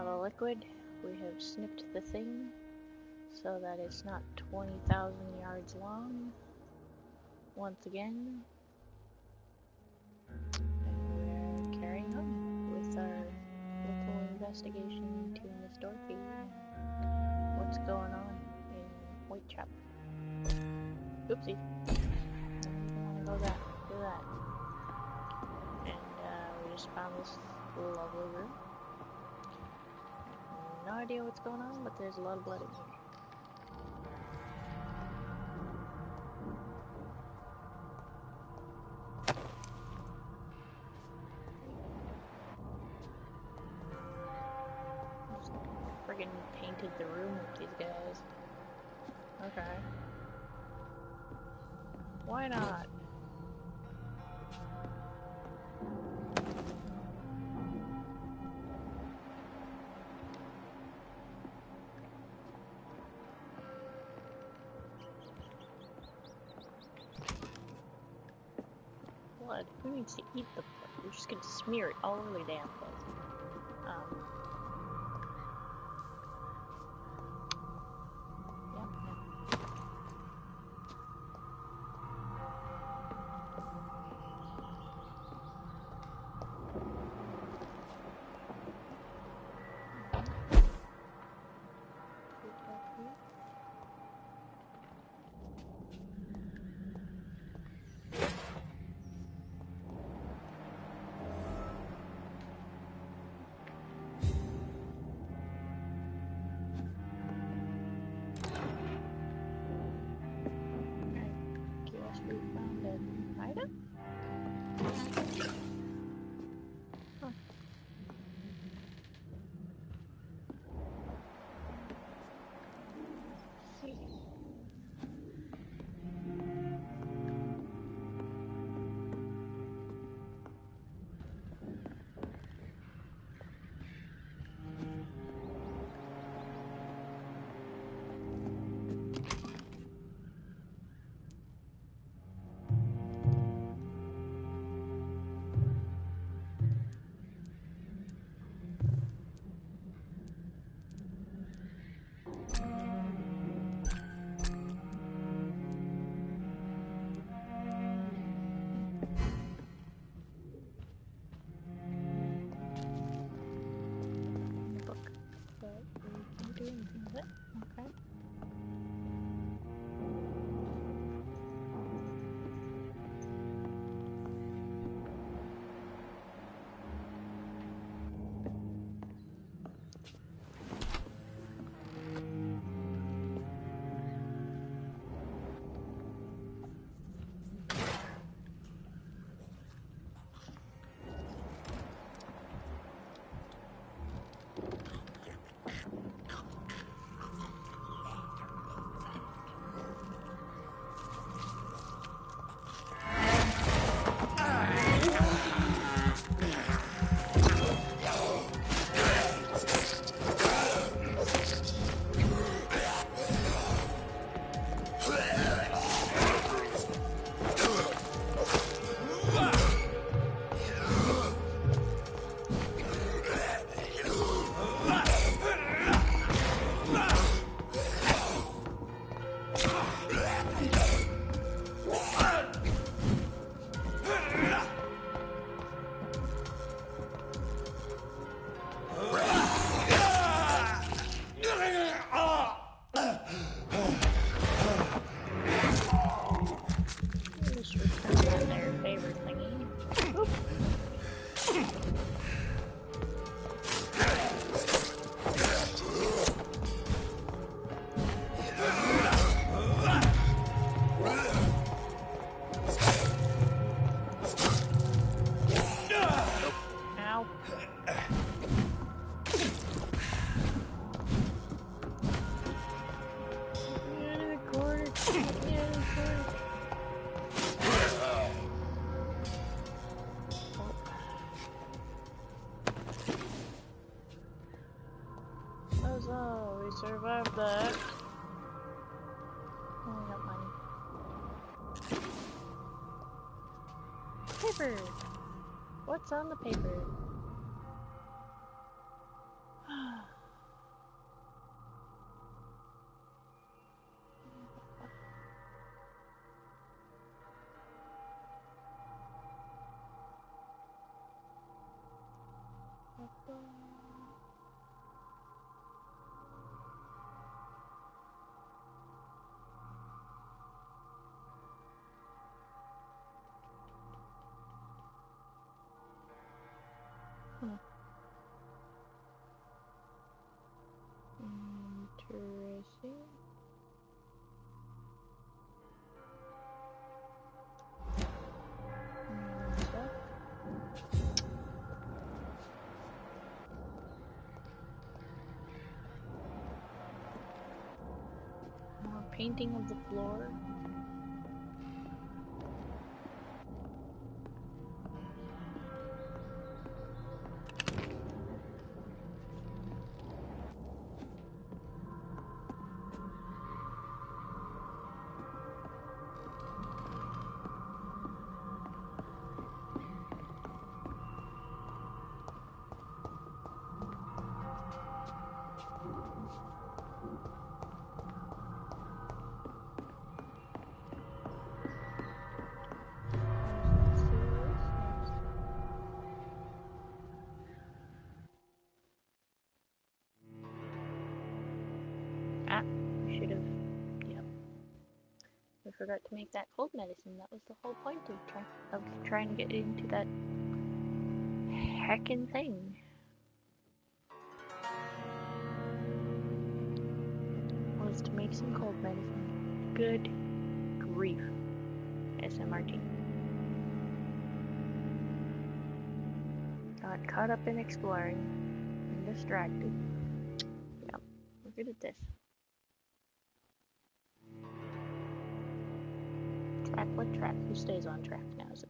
have a liquid. We have snipped the thing so that it's not 20,000 yards long. Once again, and we're carrying on with our little investigation into Miss Dorothy and what's going on in Whitechapel. Oopsie. I don't want to do that. And we just found this lovely room. No idea what's going on, but there's a lot of blood in here. Just friggin' painted the room with these guys. Okay. Why not? Blood. Who needs to eat the blood? We're just gonna smear it all over the damn place. So, we survived that. Oh, we got money. Paper! What's on the paper? Interesting. More painting of the floor. Should have. Yep. I forgot to make that cold medicine. That was the whole point of trying to get into that heckin' thing. Was to make some cold medicine. Good grief. SMRT. Got caught up in exploring and distracted. Yep. We're good at this. Track what track? Who stays on track nowadays?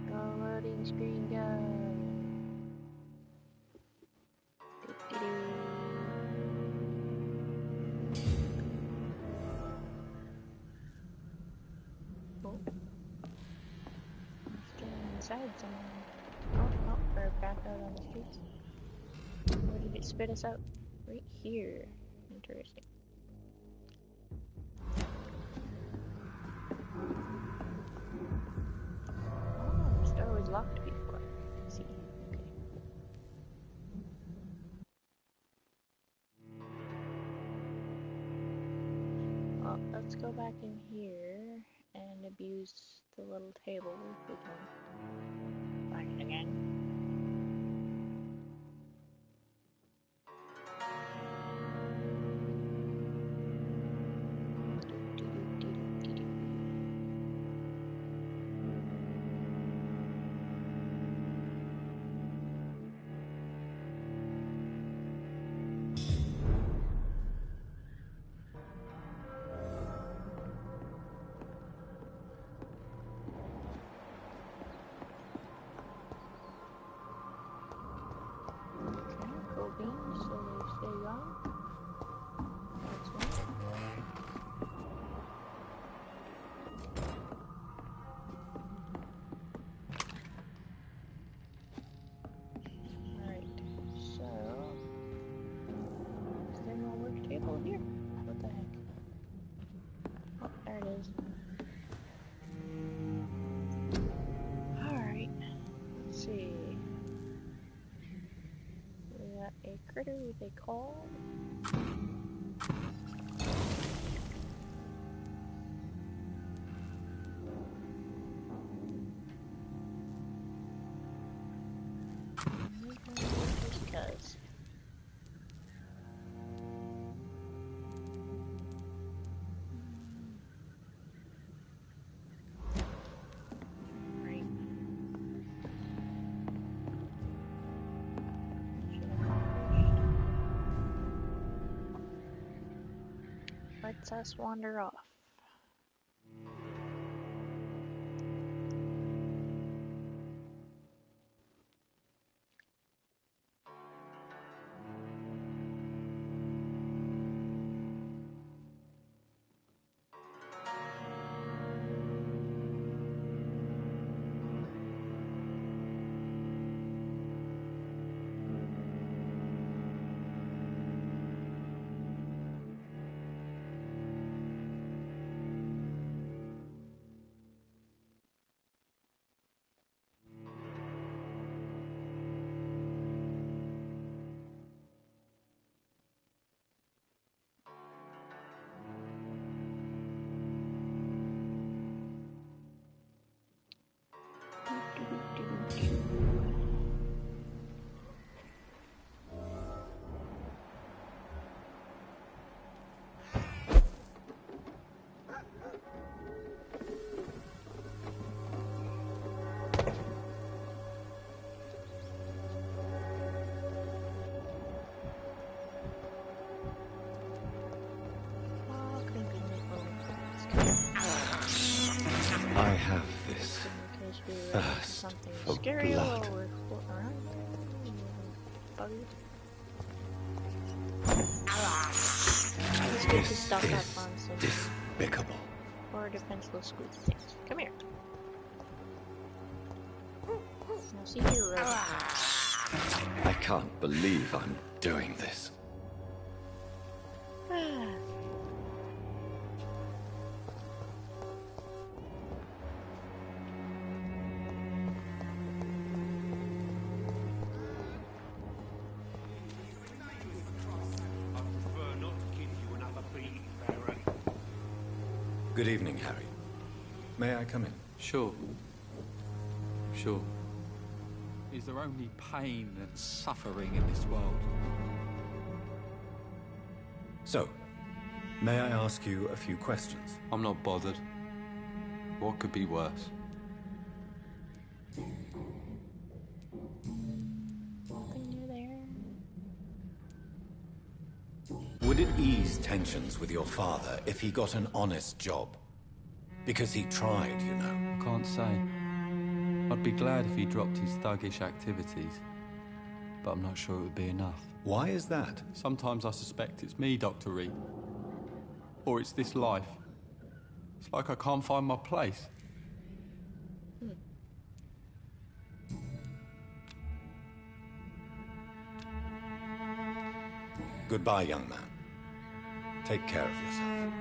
Loading screen go. Oh. Still inside somewhere. Oh, we're back out on the streets. Where did it spit us out? Right here. Interesting. Oh, this door was locked before. Let's see. Okay. Well, let's go back in here and abuse the little table if we can find it again. So they stay on. That's one. Alright, so is there no work table here? What the heck? Oh, there it is. Alright, let's see. We got a critter with a call. Just because. Right. Mission accomplished. Let's us wander off. I have this thirst for scary blood. or we're floating around. Buggy. Let's get to stock up on some Despicable. more defenseless squeeze things. Come here. Now see here, I can't believe I'm doing this. Good evening, Harry. May I come in? Sure. Sure. Is there only pain and suffering in this world? So, may I ask you a few questions? I'm not bothered. What could be worse? Nothing new there. Would it ease tensions with your father if he got an honest job? Because he tried, you know. Can't say. I'd be glad if he dropped his thuggish activities, but I'm not sure it would be enough. Why is that? Sometimes I suspect it's me, Dr. Reed. Or it's this life. It's like I can't find my place. Goodbye, young man. Take care of yourself.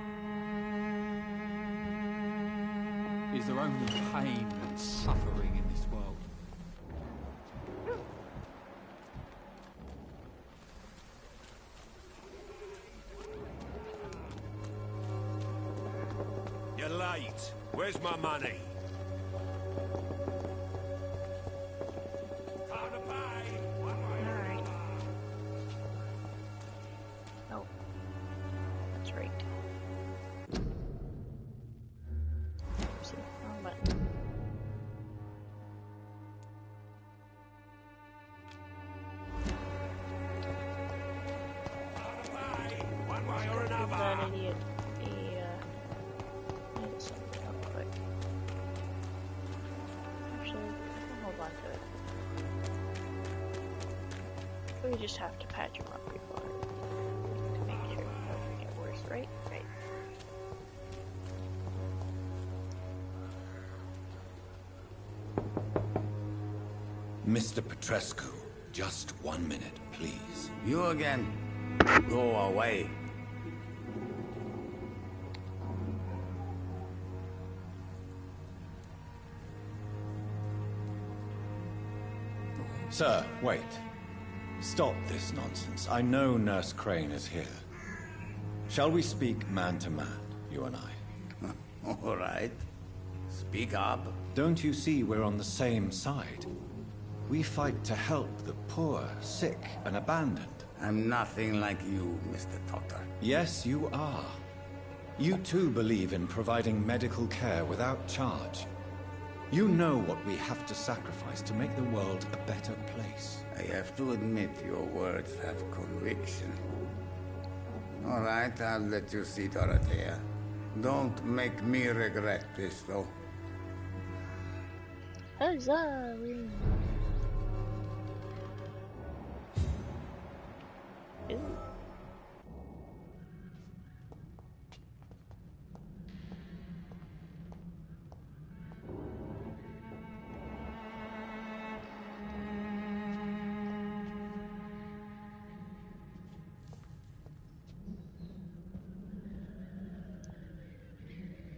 Is there only pain and suffering in this world? You're late. Where's my money? Time to pay. Alright. Oh. That's right. Oopsie, wrong button. One way or Give that another. idiot need something real quick. Actually, I'll hold on to it. We just have to patch him up before to make sure it doesn't get worse, right? Right. Mr. Petrescu, just 1 minute, please. You again. Go away. Sir, wait. Stop this nonsense. I know Nurse Crane is here. Shall we speak man to man, you and I? All right. Speak up. Don't you see we're on the same side? We fight to help the poor, sick, and abandoned. I'm nothing like you, Mr. Doctor. Yes, you are. You too believe in providing medical care without charge. You know what we have to sacrifice to make the world a better place. I have to admit your words have conviction. All right, I'll let you see Dorothea. Don't make me regret this, though. Huzzah! Ooh.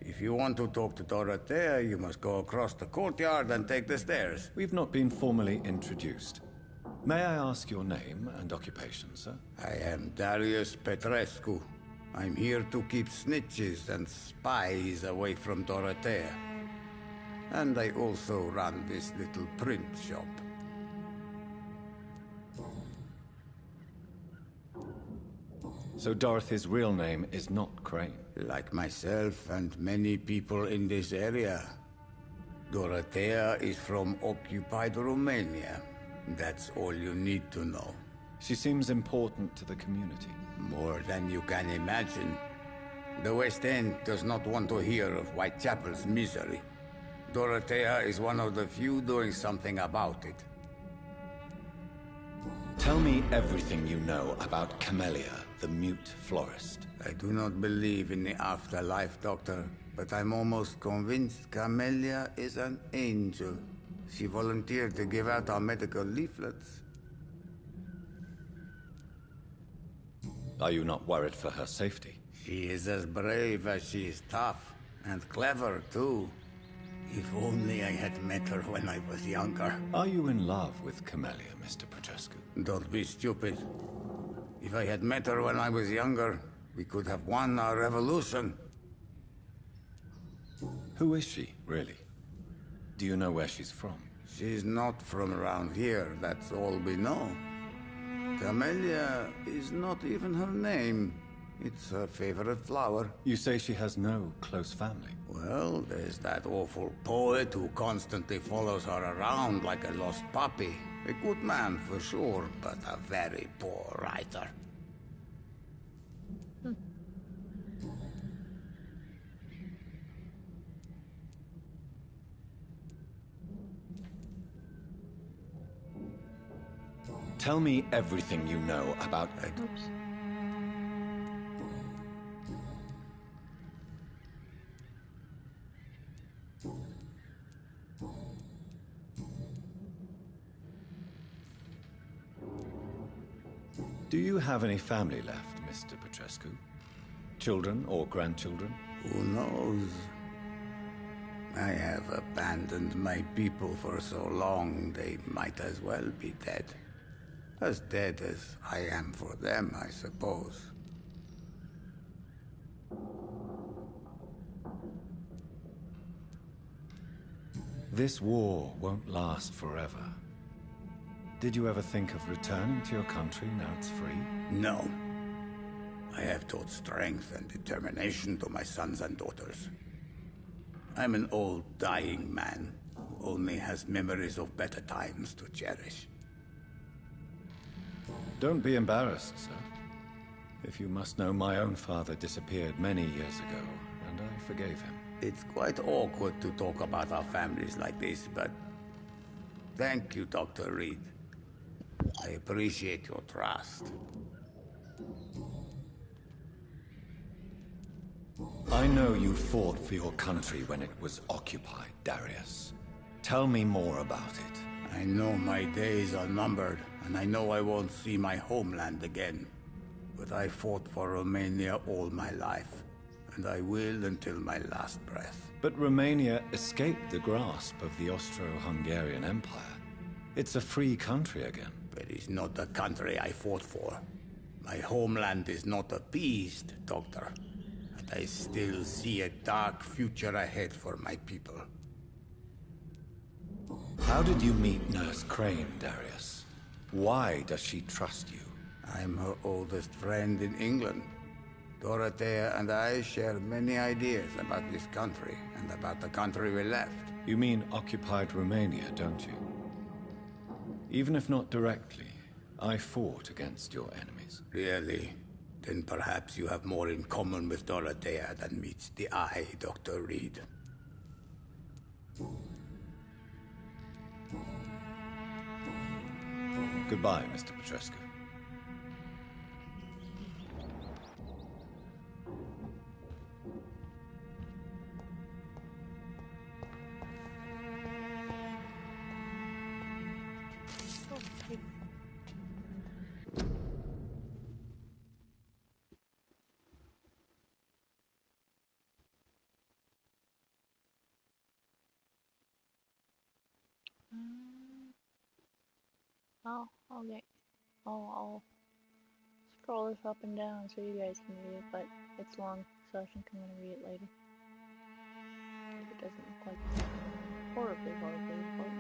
If you want to talk to Dorothea, you must go across the courtyard and take the stairs. We've not been formally introduced. May I ask your name and occupation, sir? I am Darius Petrescu. I'm here to keep snitches and spies away from Dorothea. And I also run this little print shop. So Dorothy's real name is not Crane? Like myself and many people in this area, Dorothea is from occupied Romania. That's all you need to know. She seems important to the community. More than you can imagine. The West End does not want to hear of Whitechapel's misery. Dorothea is one of the few doing something about it. Tell me everything you know about Camellia, the mute florist. I do not believe in the afterlife, Doctor, but I'm almost convinced Camellia is an angel. She volunteered to give out our medical leaflets. Are you not worried for her safety? She is as brave as she is tough, and clever, too. If only I had met her when I was younger. Are you in love with Camellia, Mr. Petrescu? Don't be stupid. If I had met her when I was younger, we could have won our revolution. Who is she, really? Do you know where she's from? She's not from around here, that's all we know. Camellia is not even her name. It's her favorite flower. You say she has no close family? Well, there's that awful poet who constantly follows her around like a lost puppy. A good man for sure, but a very poor writer. Tell me everything you know about... Oops. Do you have any family left, Mr. Petrescu? Children or grandchildren? Who knows? I have abandoned my people for so long, they might as well be dead. As dead as I am for them, I suppose. This war won't last forever. Did you ever think of returning to your country now it's free? No. I have taught strength and determination to my sons and daughters. I'm an old, dying man who only has memories of better times to cherish. Don't be embarrassed, sir. If you must know, my own father disappeared many years ago, and I forgave him. It's quite awkward to talk about our families like this, but... Thank you, Dr. Reed. I appreciate your trust. I know you fought for your country when it was occupied, Darius. Tell me more about it. I know my days are numbered, and I know I won't see my homeland again. But I fought for Romania all my life, and I will until my last breath. But Romania escaped the grasp of the Austro-Hungarian Empire. It's a free country again. But it's not the country I fought for. My homeland is not appeased, Doctor. And I still see a dark future ahead for my people. How did you meet Nurse Crane, Darius? Why does she trust you? I'm her oldest friend in England. Dorothea and I share many ideas about this country and about the country we left. You mean occupied Romania, don't you? Even if not directly, I fought against your enemies. Really? Then perhaps you have more in common with Dorothea than meets the eye, Dr. Reed. Goodbye, Mr. Petrescu. Okay. I'll scroll this up and down so you guys can read it, but it's long, so I think I'm gonna read it later. It doesn't look like horribly, horribly important.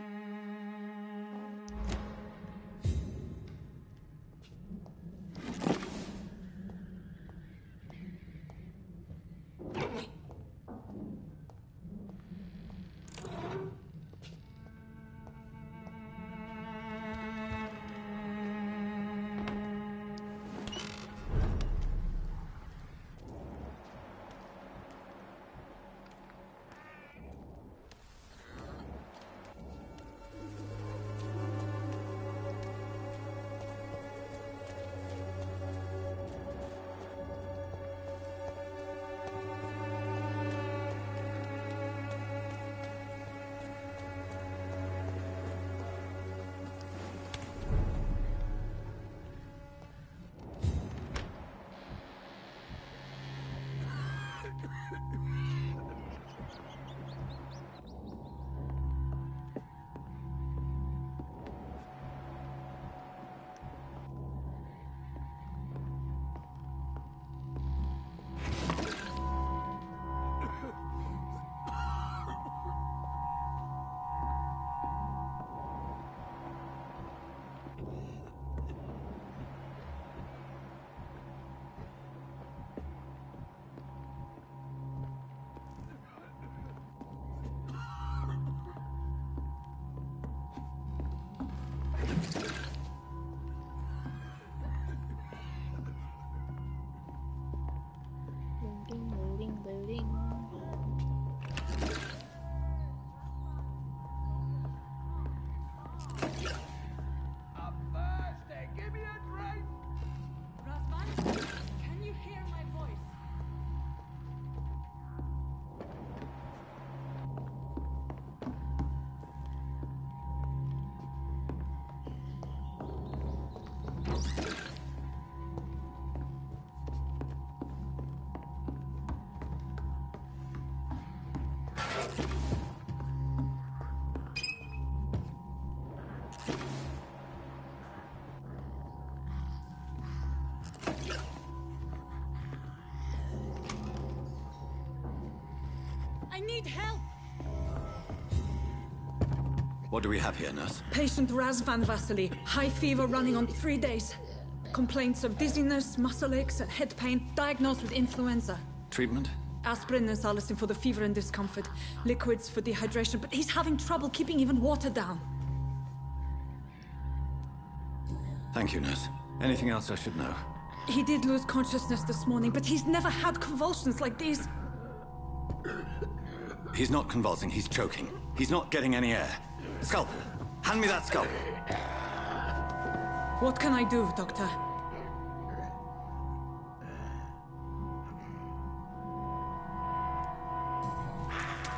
Loading, loading, loading. I'm thirsty. Give me a drink. Razvan, can you hear my voice? I need help! What do we have here, nurse? Patient Razvan Vasily, high fever running on 3 days. Complaints of dizziness, muscle aches, and head pain, diagnosed with influenza. Treatment? Aspirin and salicin for the fever and discomfort. Liquids for dehydration, but he's having trouble keeping even water down. Thank you, nurse. Anything else I should know? He did lose consciousness this morning, but he's never had convulsions like these. He's not convulsing, he's choking. He's not getting any air. Scalpel! Hand me that scalpel! What can I do, Doctor?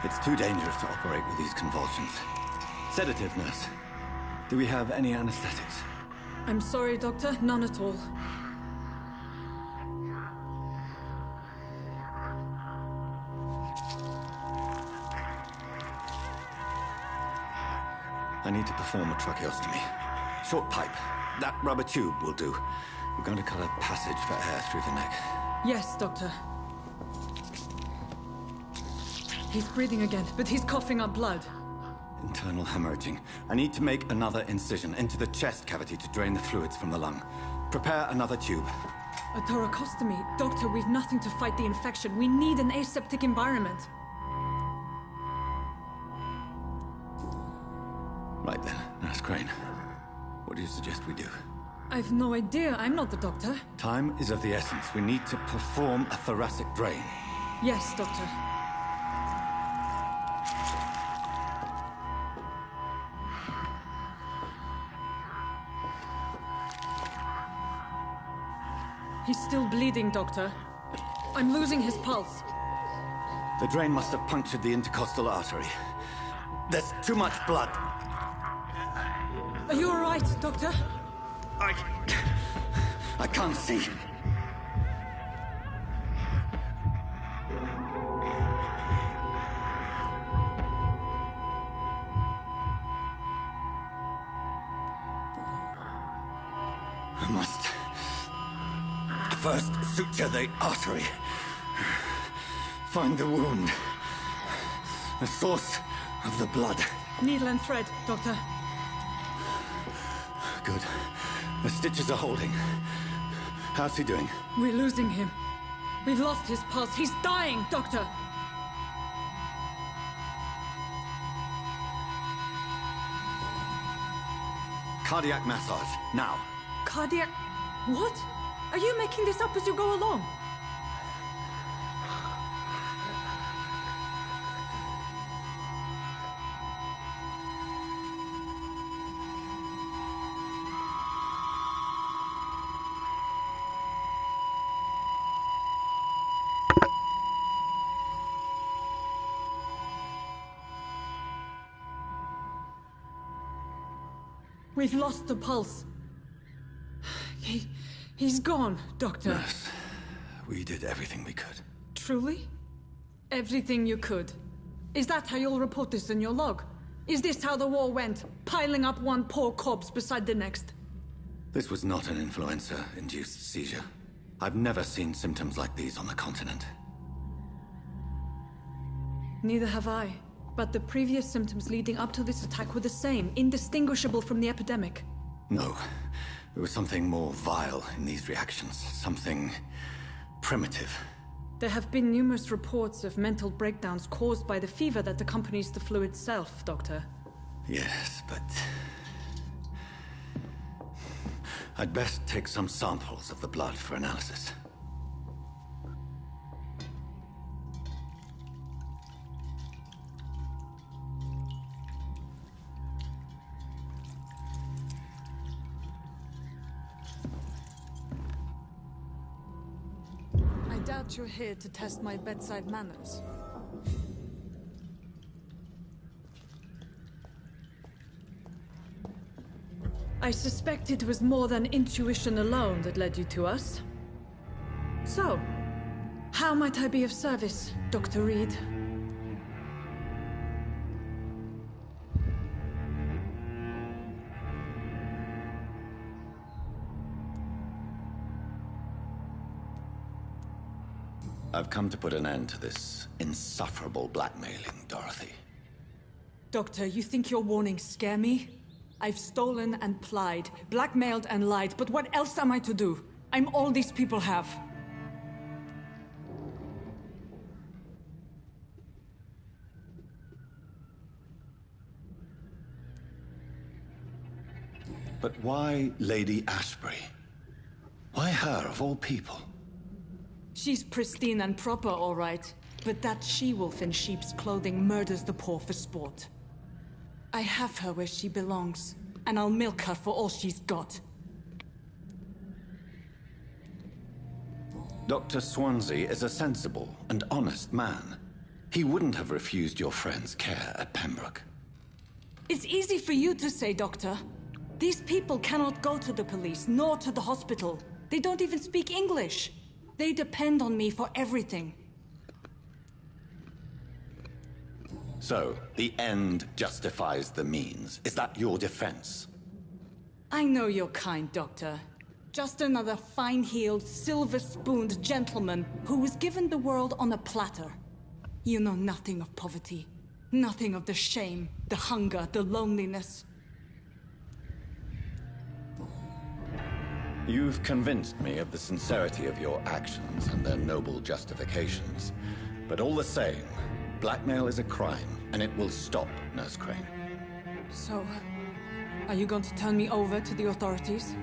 It's too dangerous to operate with these convulsions. Sedative, nurse. Do we have any anesthetics? I'm sorry, Doctor, none at all. I need to perform a tracheostomy. Short pipe. That rubber tube will do. We're going to cut a passage for air through the neck. Yes, Doctor. He's breathing again, but he's coughing up blood. Internal hemorrhaging. I need to make another incision into the chest cavity to drain the fluids from the lung. Prepare another tube. A thoracostomy? Doctor, we've nothing to fight the infection. We need an aseptic environment. Right then, Nurse Crane. What do you suggest we do? I've no idea. I'm not the doctor. Time is of the essence. We need to perform a thoracic drain. Yes, Doctor. He's still bleeding, Doctor. I'm losing his pulse. The drain must have punctured the intercostal artery. There's too much blood. Are you all right, Doctor? I can't see. I must first suture the artery. Find the wound. The source of the blood. Needle and thread, Doctor. Good. The stitches are holding. How's he doing? We're losing him. We've lost his pulse. He's dying, Doctor! Cardiac massage, now. Cardiac... What? Are you making this up as you go along? We've lost the pulse. He's gone, Doctor. Nurse, we did everything we could. Truly? Everything you could? Is that how you'll report this in your log? Is this how the war went? Piling up one poor corpse beside the next? This was not an influenza-induced seizure. I've never seen symptoms like these on the continent. Neither have I. But the previous symptoms leading up to this attack were the same, indistinguishable from the epidemic. No. There was something more vile in these reactions. Something primitive. There have been numerous reports of mental breakdowns caused by the fever that accompanies the flu itself, Doctor. Yes, but... I'd best take some samples of the blood for analysis. I doubt you're here to test my bedside manners. I suspect it was more than intuition alone that led you to us. So, how might I be of service, Dr. Reed? I've come to put an end to this insufferable blackmailing, Dorothy. Doctor, you think your warnings scare me? I've stolen and plied, blackmailed and lied, but what else am I to do? I'm all these people have. But why Lady Ashbury? Why her, of all people? She's pristine and proper, all right. But that she-wolf in sheep's clothing murders the poor for sport. I have her where she belongs, and I'll milk her for all she's got. Dr. Swansea is a sensible and honest man. He wouldn't have refused your friend's care at Pembroke. It's easy for you to say, Doctor. These people cannot go to the police, nor to the hospital. They don't even speak English. They depend on me for everything. So, the end justifies the means. Is that your defense? I know you're kind, Doctor. Just another fine-heeled, silver-spooned gentleman who was given the world on a platter. You know nothing of poverty. Nothing of the shame, the hunger, the loneliness. You've convinced me of the sincerity of your actions and their noble justifications. But all the same, blackmail is a crime, and it will stop, Nurse Crane. So, are you going to turn me over to the authorities?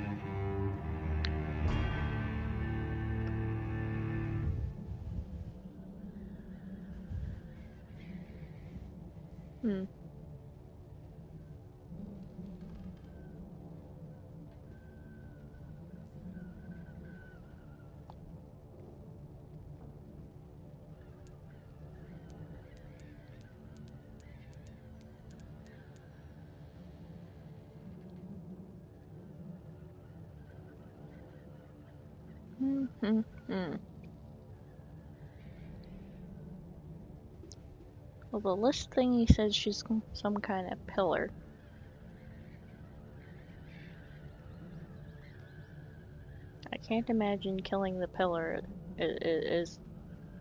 Well, the list thing he says she's some kind of pillar. I can't imagine killing the pillar is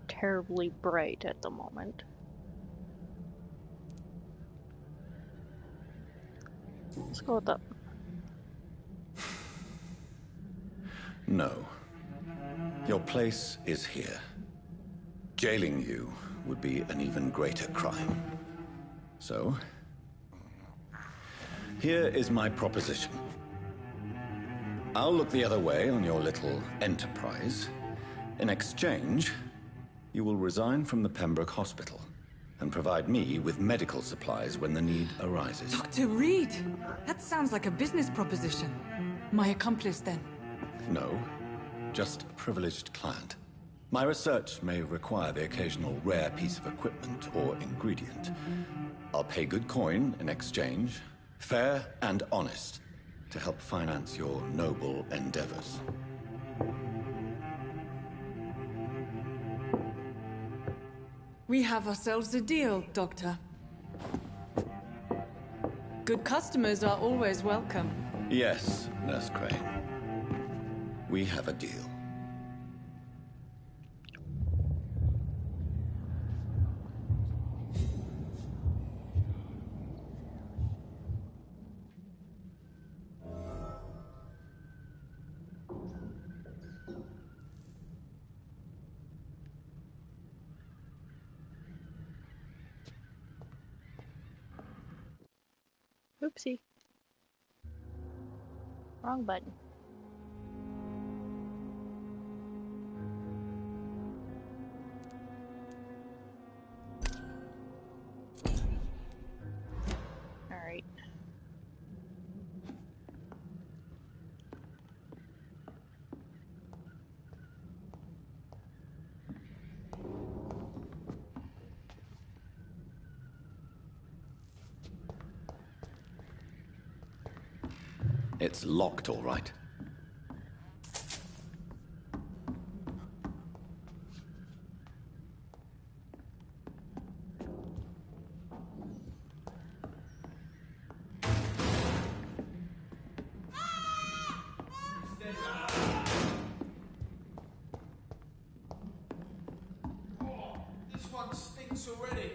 terribly bright at the moment. Let's go with that. No. Your place is here. Jailing you would be an even greater crime. So, here is my proposition. I'll look the other way on your little enterprise. In exchange, you will resign from the Pembroke Hospital and provide me with medical supplies when the need arises. Dr. Reed! That sounds like a business proposition. My accomplice, then? No, just a privileged client. My research may require the occasional rare piece of equipment or ingredient. I'll pay good coin in exchange, fair and honest, to help finance your noble endeavors. We have ourselves a deal, Doctor. Good customers are always welcome. Yes, Nurse Crane. We have a deal. Oopsie. Wrong button. Alright. It's locked, all right. This one stinks already.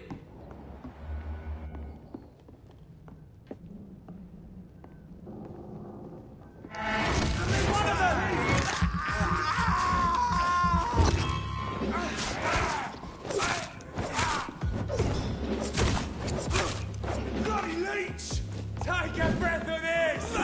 Bloody leech! Take a breath of this!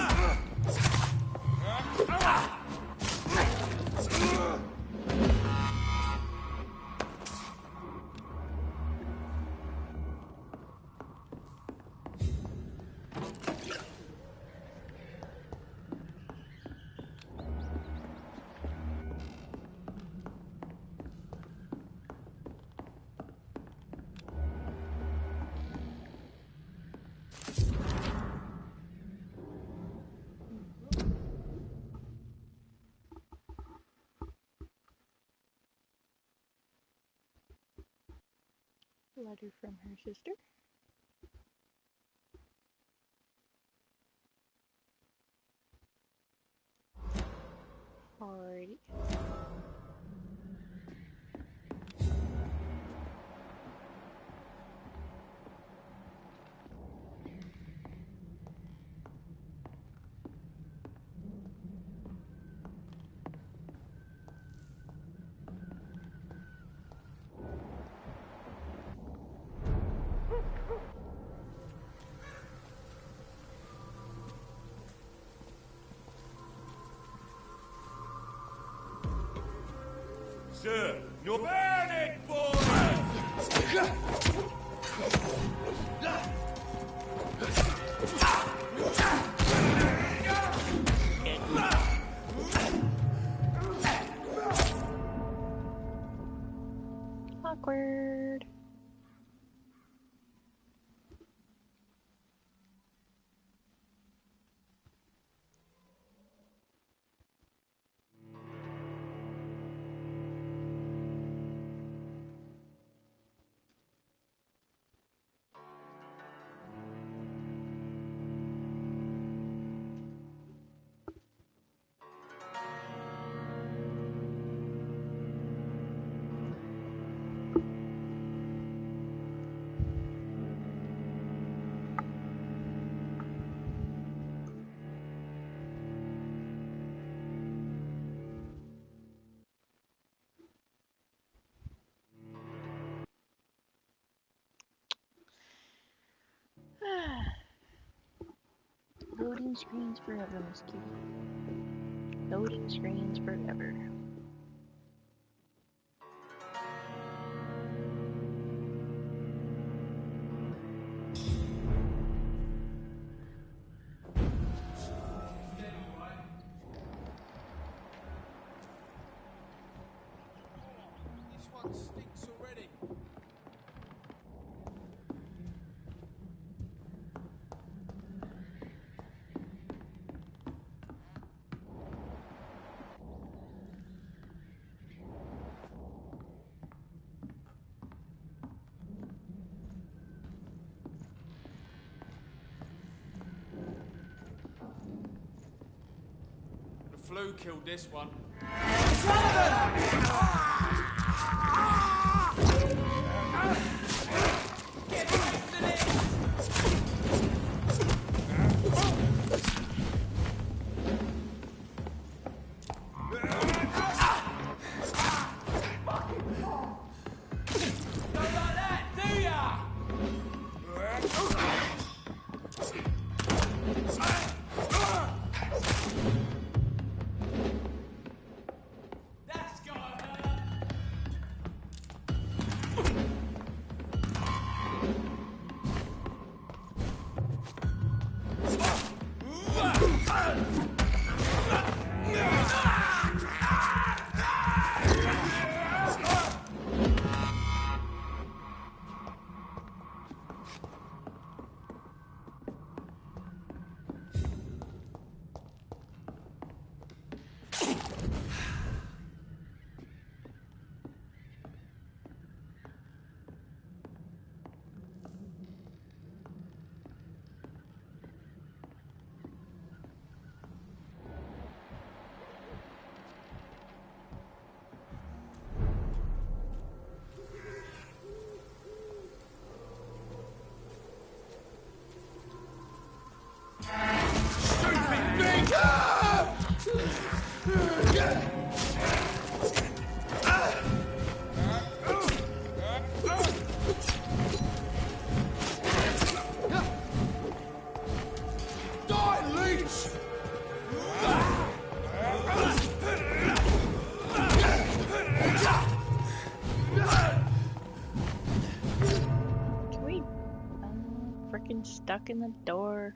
Letter from her sister. Alrighty. Sir, no burn it, boy! Awkward. Loading screens forever, Miss Kitty. Loading screens forever. This one stinks already. The flu killed this one. Freaking stuck in the door.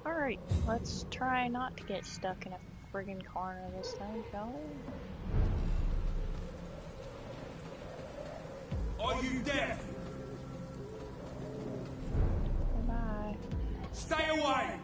Alright, let's try not to get stuck in a friggin' corner this time, shall we? Are you deaf? Bye. Stay away!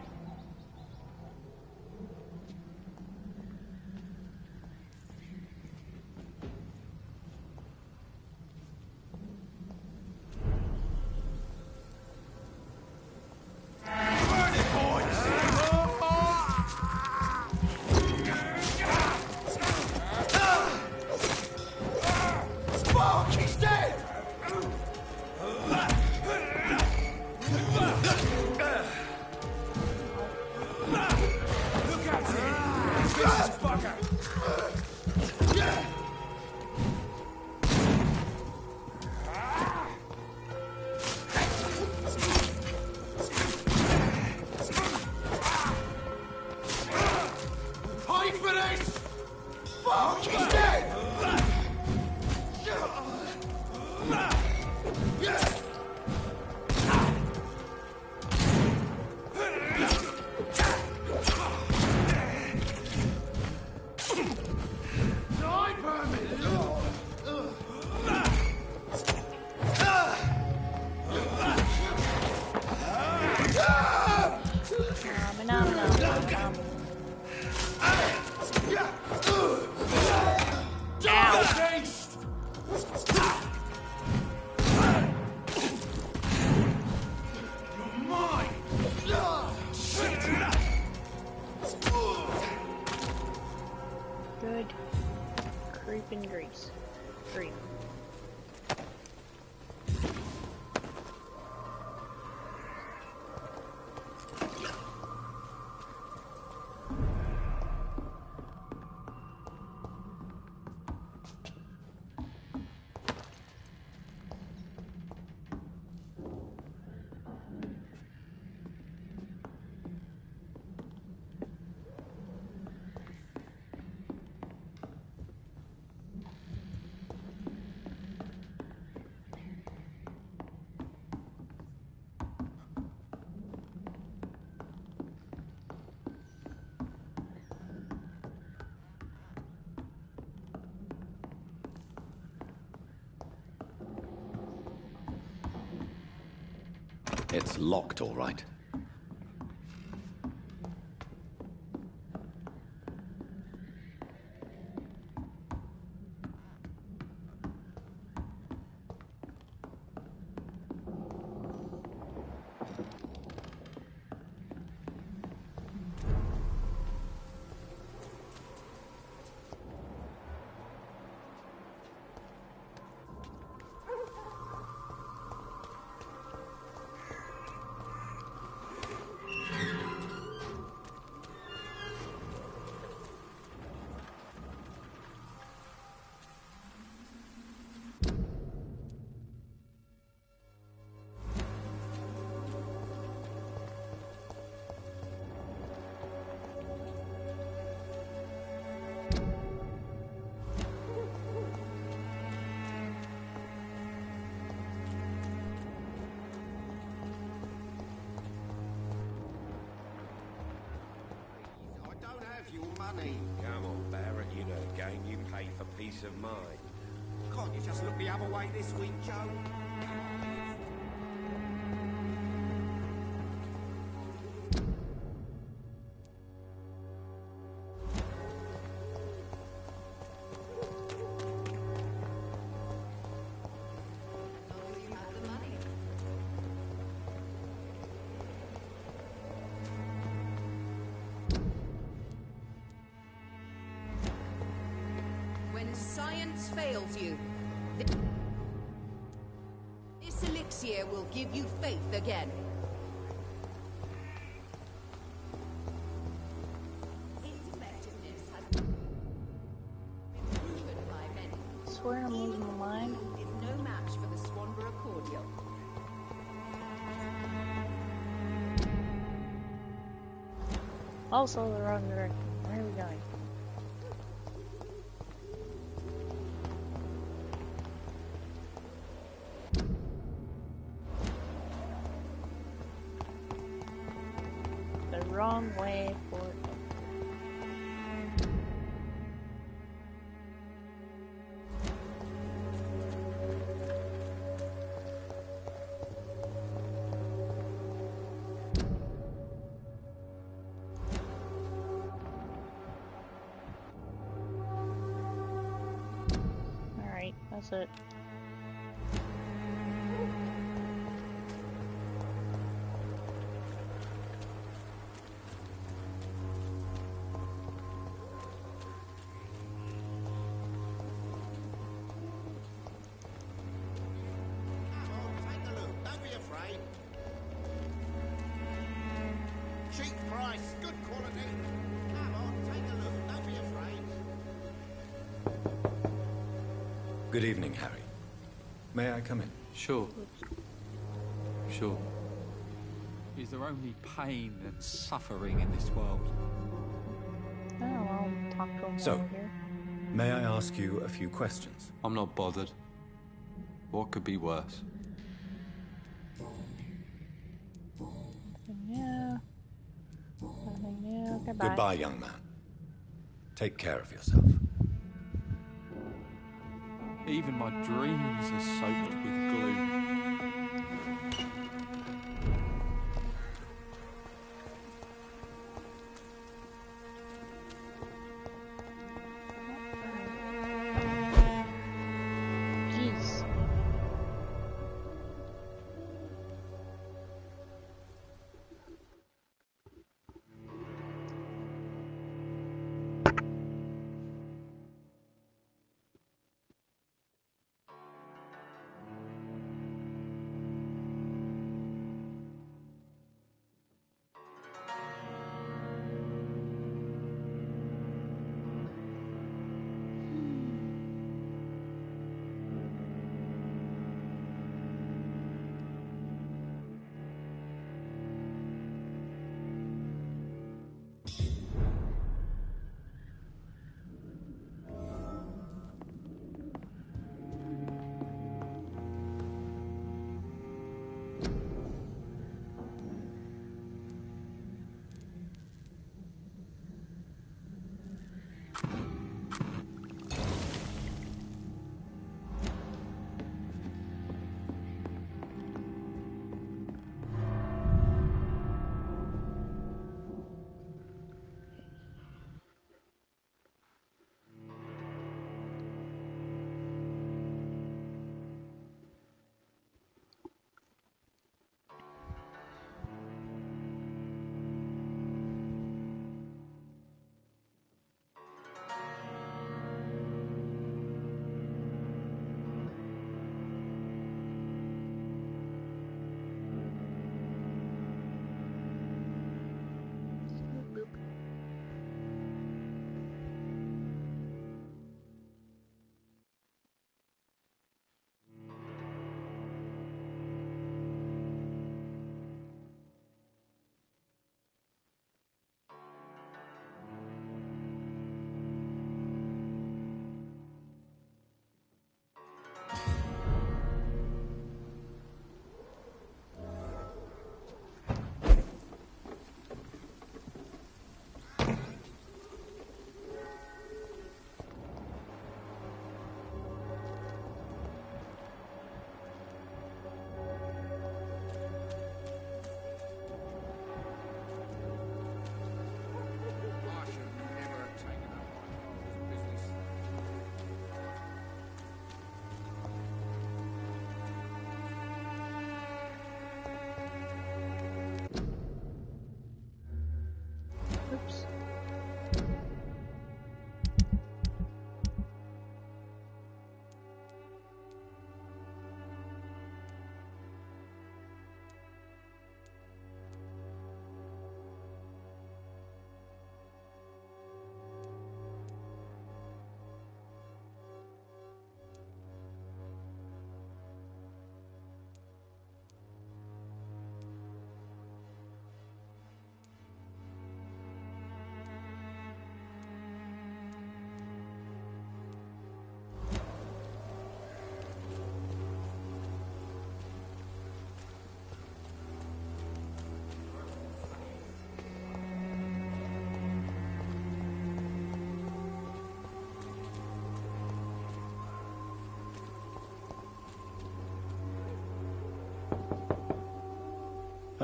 Good. Creep and grease. Creep. It's locked, all right. Money. Come on, Barrett, you know the game. You pay for peace of mind. Can't you just look the other way this week, Joe? Science fails you. This elixir will give you faith again. Its effectiveness has been proven by many. I swear I'm losing my mind. Is no match for the Swanborough cordial. Also the wrong direction. Where are we going? wrong way for it. Alright, that's it. Good evening, Harry. May I come in? Sure. Sure. Is there only pain and suffering in this world? Oh, I'll talk to him So, while we're here. may I ask you a few questions? I'm not bothered. What could be worse? Nothing new. Nothing new. Goodbye. Goodbye, young man. Take care of yourself. Even my dreams are soaked with gloom. Jeez.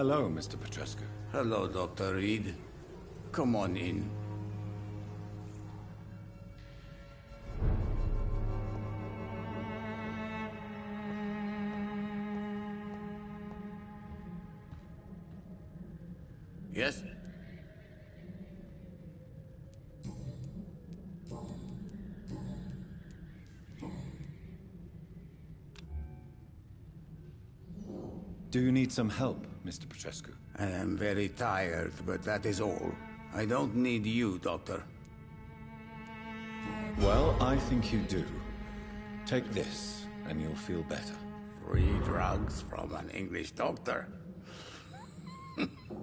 Hello, Mr. Petrescu. Hello, Dr. Reed. Come on in. Yes? Do you need some help, Mr. Petrescu? I am very tired, but that is all. I don't need you, Doctor. Well, I think you do. Take this, and you'll feel better. Free drugs from an English doctor?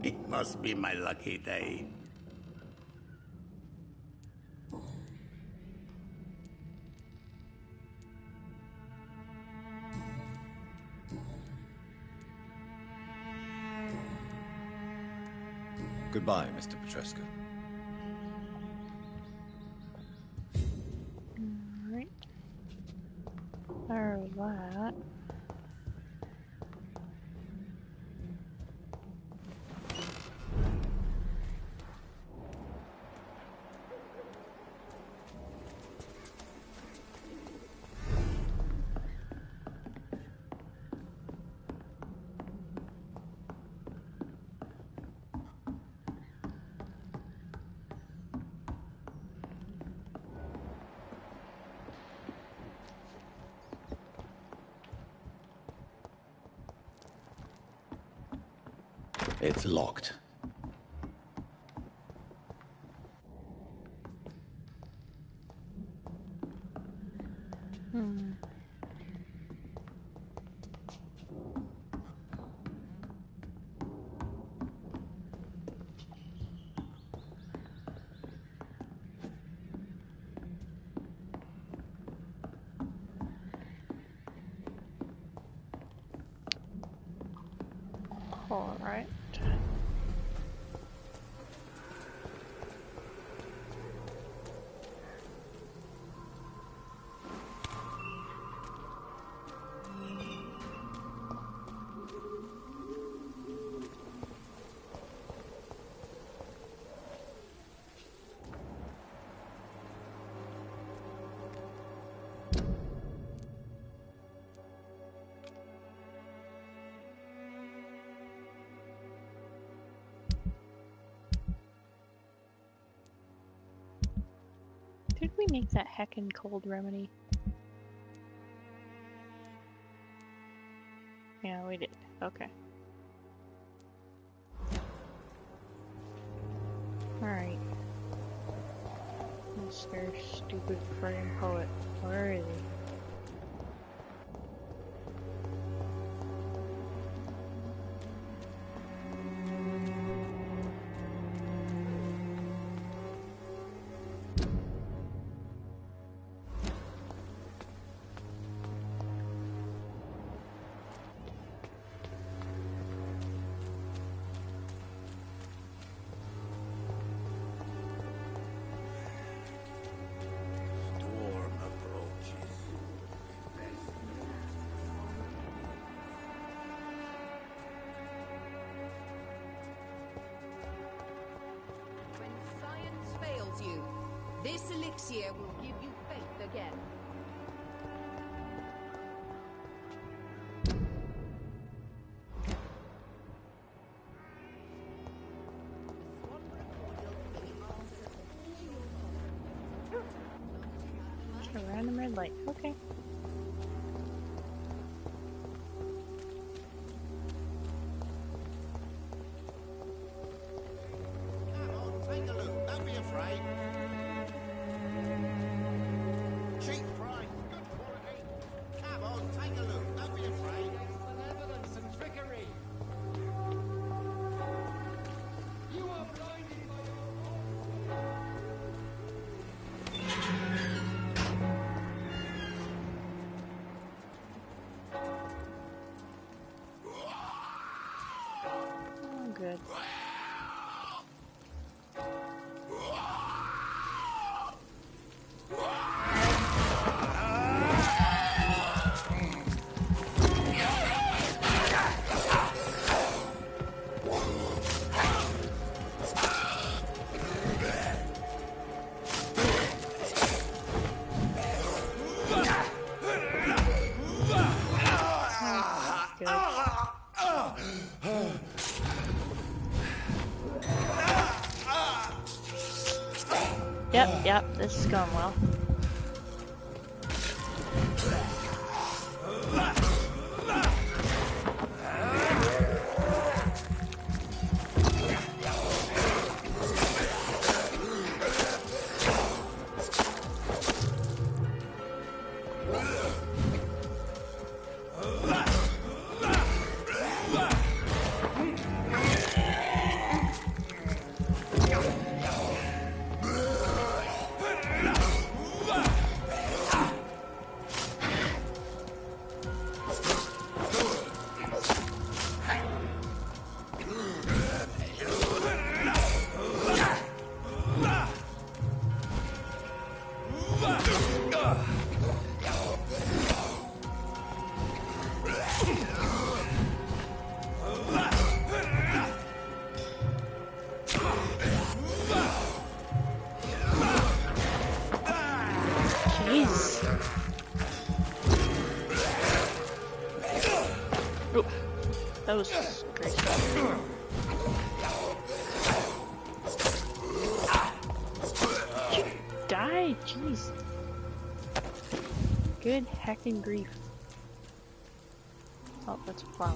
It must be my lucky day. Goodbye, Mr. Petrescu. Alright. There's that. It's locked. All right. Did we make that heckin' cold remedy? Yeah, we did. Okay. Alright. Mr. Stupid Frame Poet. Where is he? Storm approaches. When science fails you, this elixir will give you faith again. Just a random red light. Okay. Come on, take a look. Don't be afraid. Cheap price, good quality. Come on, take a look. Don't be afraid. Benevolence and trickery. You are blinded by your Oh, good. Yep, this is going well. That was great stuff. Die, jeez. Good heckin' grief. Oh, that's a flower.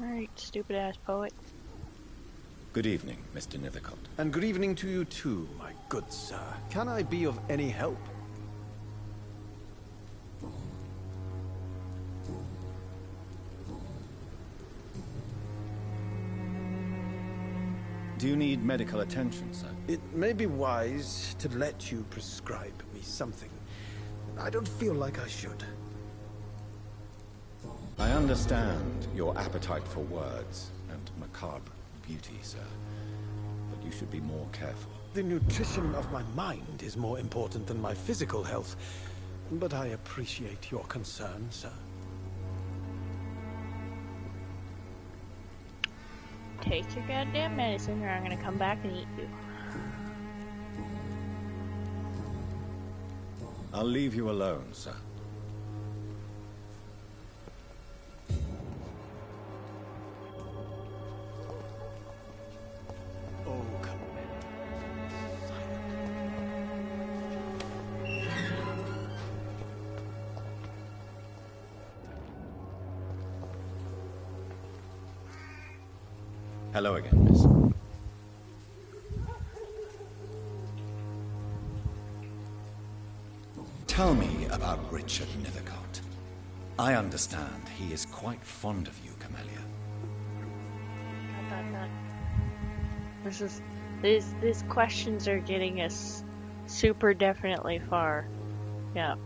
Alright, stupid ass poet. Good evening, Mr. Nithercott. And good evening to you too, my good sir. Can I be of any help? Do you need medical attention, sir? It may be wise to let you prescribe me something. I don't feel like I should. I understand your appetite for words and macabre beauty, sir. But you should be more careful. The nutrition of my mind is more important than my physical health. But I appreciate your concern, sir. Take your goddamn medicine or I'm gonna come back and eat you. I'll leave you alone, sir. Oh, come Hello again, miss. Tell me about Richard Nithercott. I understand he is quite fond of you, Camellia. These questions are getting us super definitely far. Yeah.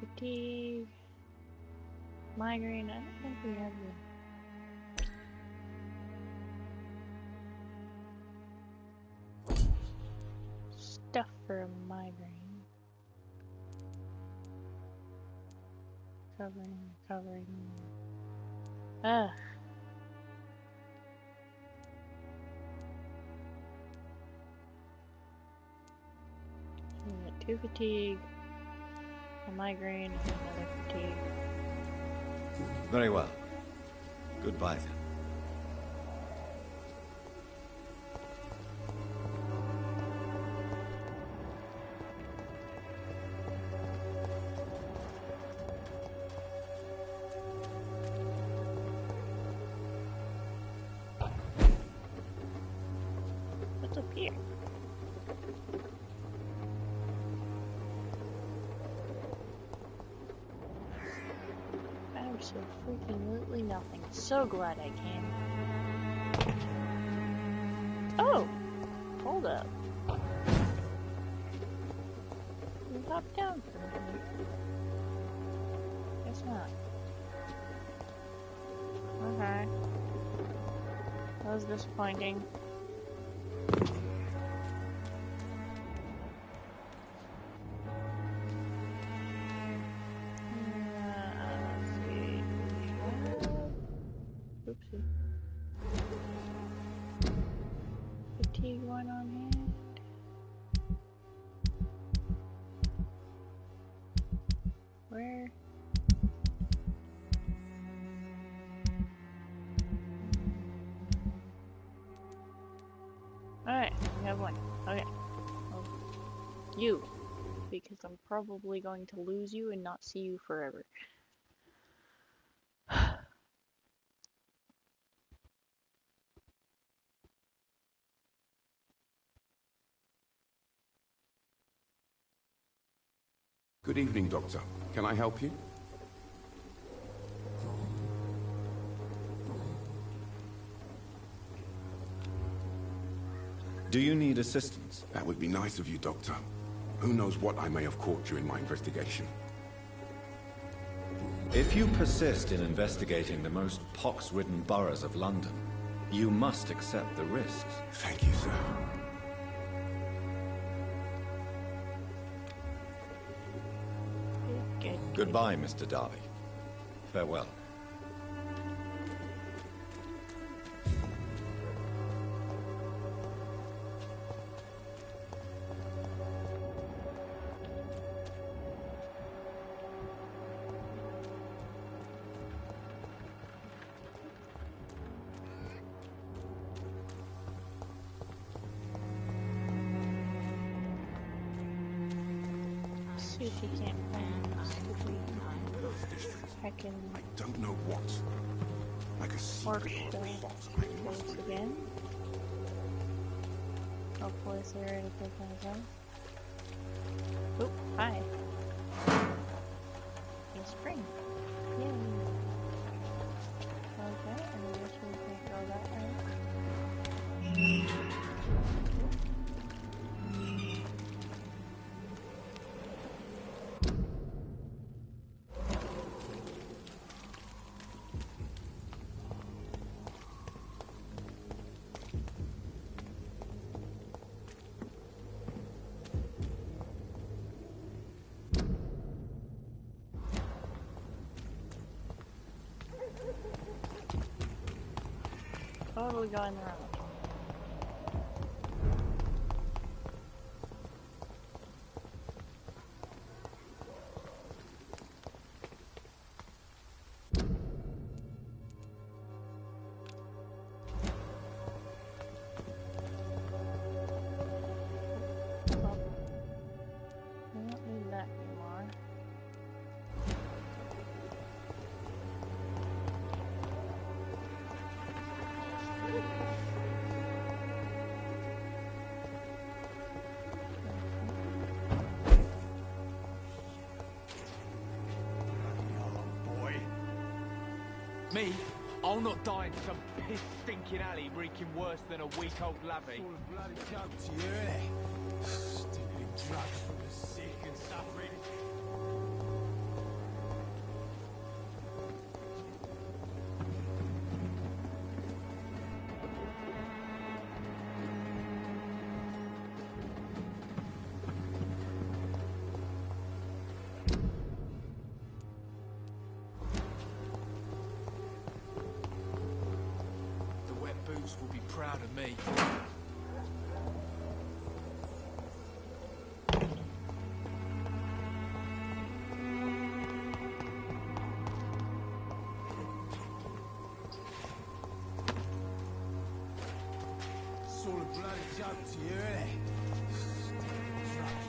Fatigue, migraine. I don't think we have the stuff for a migraine. Recovering. Ugh. So we got 2 fatigue. A migraine and another fatigue. Very well. Goodbye then. What's up here? to freaking nothing. So glad I came. Oh! Hold up. You hopped down for me. Guess not. Okay. That was disappointing. Let's see. Oopsie. Fatigue one on hand. Where? Alright, we have one. Okay. Well, you. Because I'm probably going to lose you and not see you forever. Good evening, Doctor. Can I help you? Do you need assistance? That would be nice of you, Doctor. Who knows what I may have caught during my investigation. If you persist in investigating the most pox-ridden boroughs of London, you must accept the risks. Thank you, sir. Goodbye, Mr. Darby. Farewell. See if he can't find stupid heckin' I don't know what. Like a work secret stuff plot. I must once again. Hopefully it's ready to click on his own. Oh, hi. A spring. Yay. Okay, and I guess we can't go that way. Totally going the wrong way. Well, we don't need that anymore. Me? I'll not die in some piss-stinking alley reeking worse than a week-old lavvy. All a bloody joke to you, innit? Stinking drugs from the sick and suffering. The wet boots will be proud of me. It's all a bloody joke to you, innit? Stinking drugs.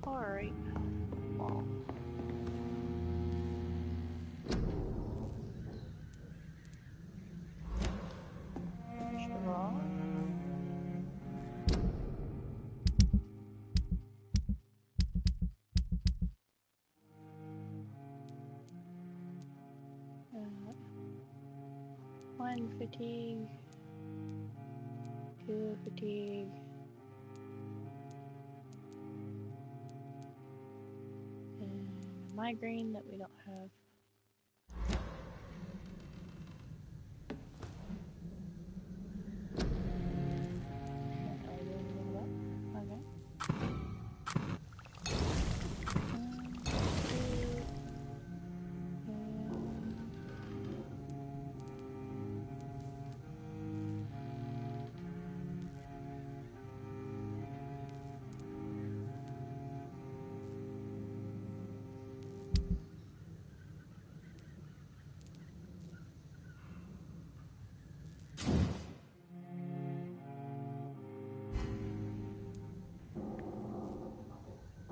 Alright. Well. First of all, one fatigue, two fatigue, and migraine that we don't have.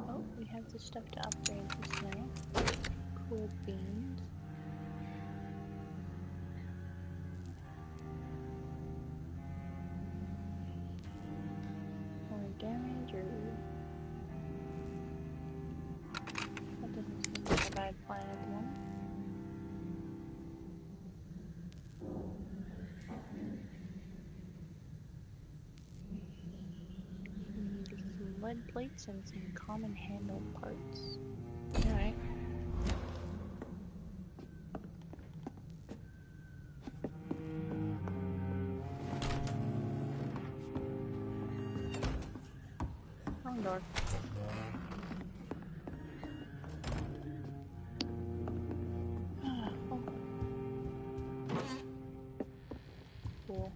Oh, we have the stuff to upgrade this now. Cool beans. More damage, or that doesn't seem like a bad plan at the moment. We need some lead plates and some common handle parts. Alright. Wrong door. Oh. Cool.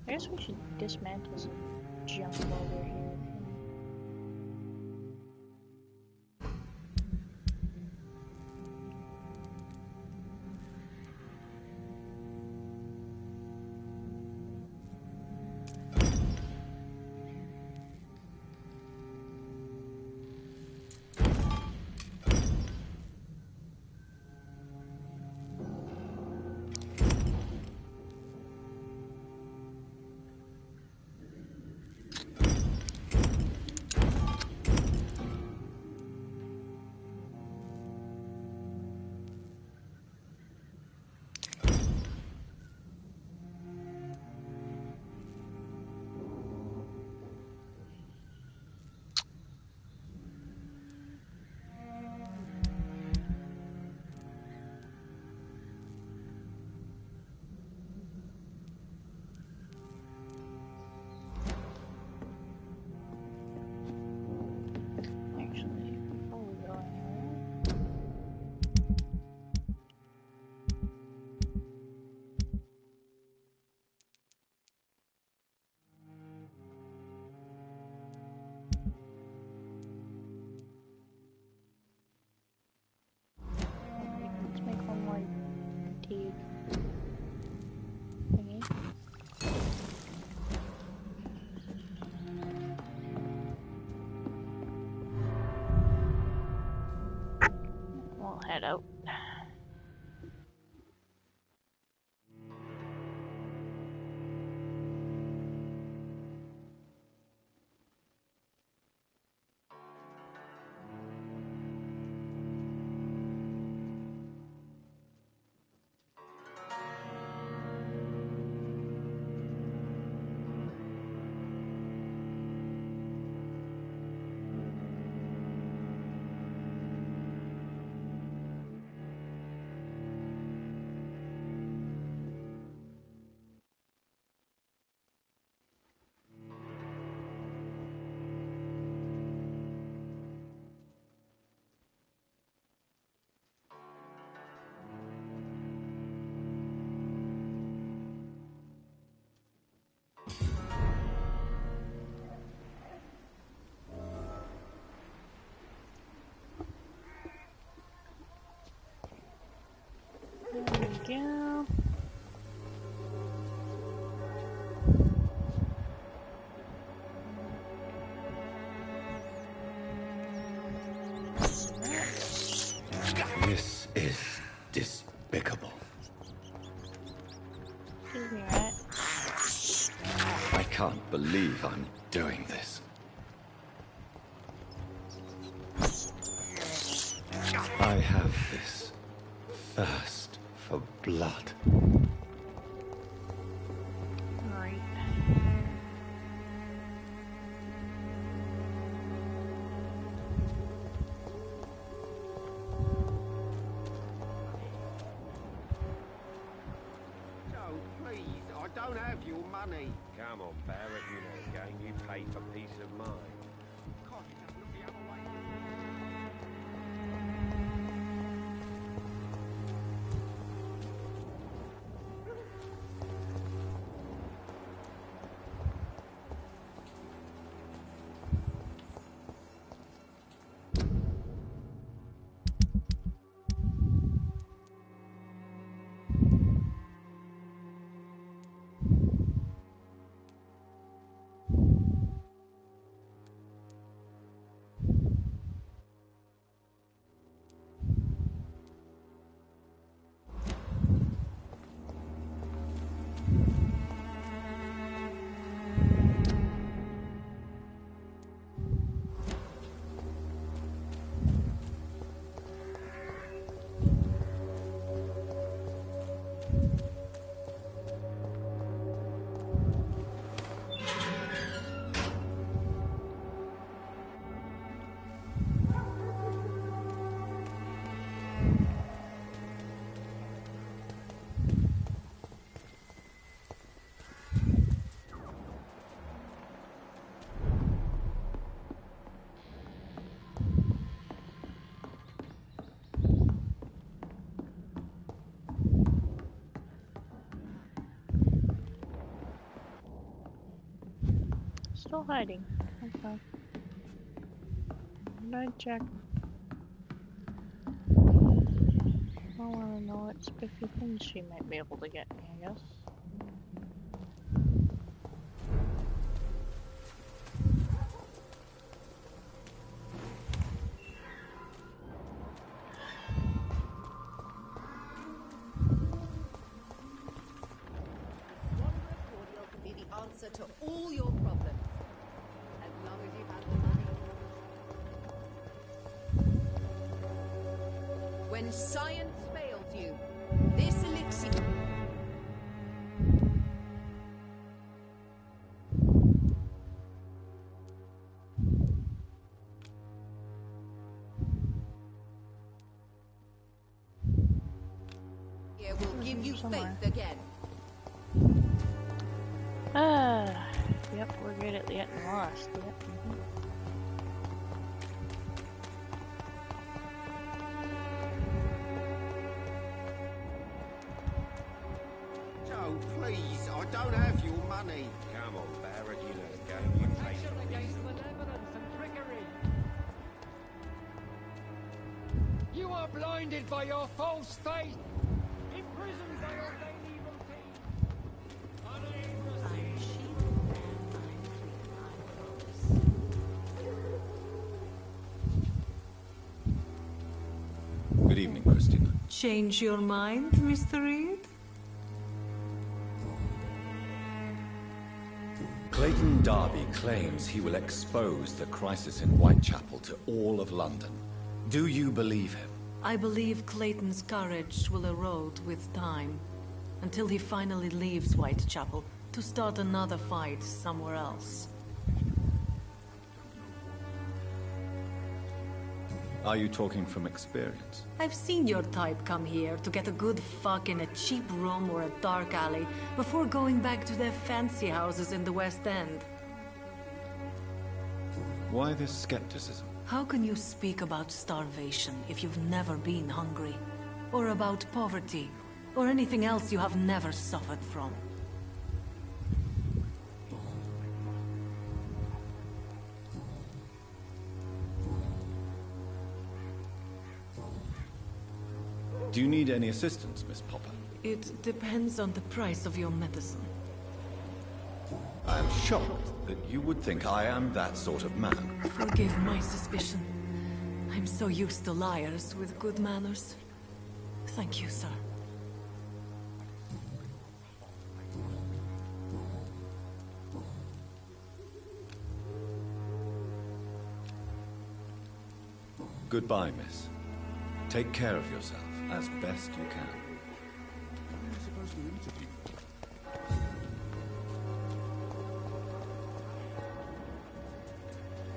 I guess we should dismantle some junk over here. Head out. This is despicable. Excuse me, rat. I can't believe I'm doing this. I have this thirst for blood. Alright. Joe, please, I don't have your money. Come on, Barrett, you know the game. You pay for peace of mind. God, you just look the other way. Still hiding. Okay. Night check. I wanna know what spiffy things she might be able to get me, I guess. One audio can be the answer to all your problems. As long as you have the money. When science fails you, this elixir... will give you faith again. Yep, we're good at getting lost. Yep. Joe, please, I don't have your money. Come on, Barrett, you know the game. You pay for peace of mind. You are blinded by your false faith, imprisoned by your vain evil deeds. Good evening, Christina. Change your mind, Mr. Reed? Clayton Darby claims he will expose the crisis in Whitechapel to all of London. Do you believe him? I believe Clayton's courage will erode with time, until he finally leaves Whitechapel to start another fight somewhere else. Are you talking from experience? I've seen your type come here to get a good fuck in a cheap room or a dark alley before going back to their fancy houses in the West End. Why this skepticism? How can you speak about starvation if you've never been hungry? Or about poverty? Or anything else you have never suffered from? Do you need any assistance, Miss Popper? It depends on the price of your medicine. I am shocked that you would think I am that sort of man. Forgive my suspicion. I'm so used to liars with good manners. Thank you, sir. Goodbye, miss. Take care of yourself as best you can. Who are you supposed to interview?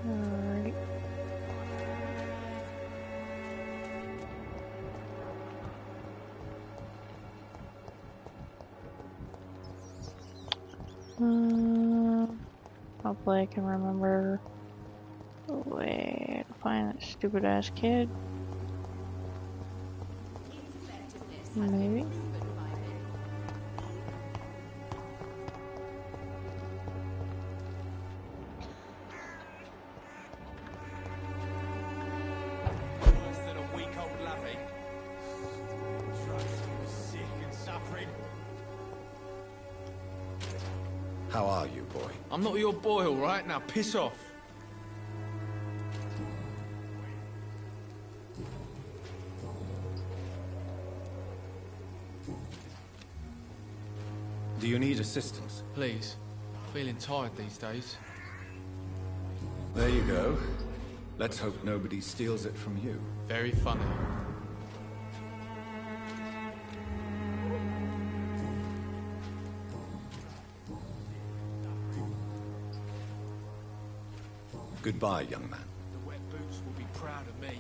Alright. Hopefully I can remember where to find that stupid ass kid. Maybe. Worse than a week-old lovey. Trust you sick and suffering. How are you, boy? I'm not your boy, all right? Now piss off. Do you need assistance? Please. Feeling tired these days. There you go. Let's hope nobody steals it from you. Very funny. Goodbye, young man. The wet boots will be proud of me.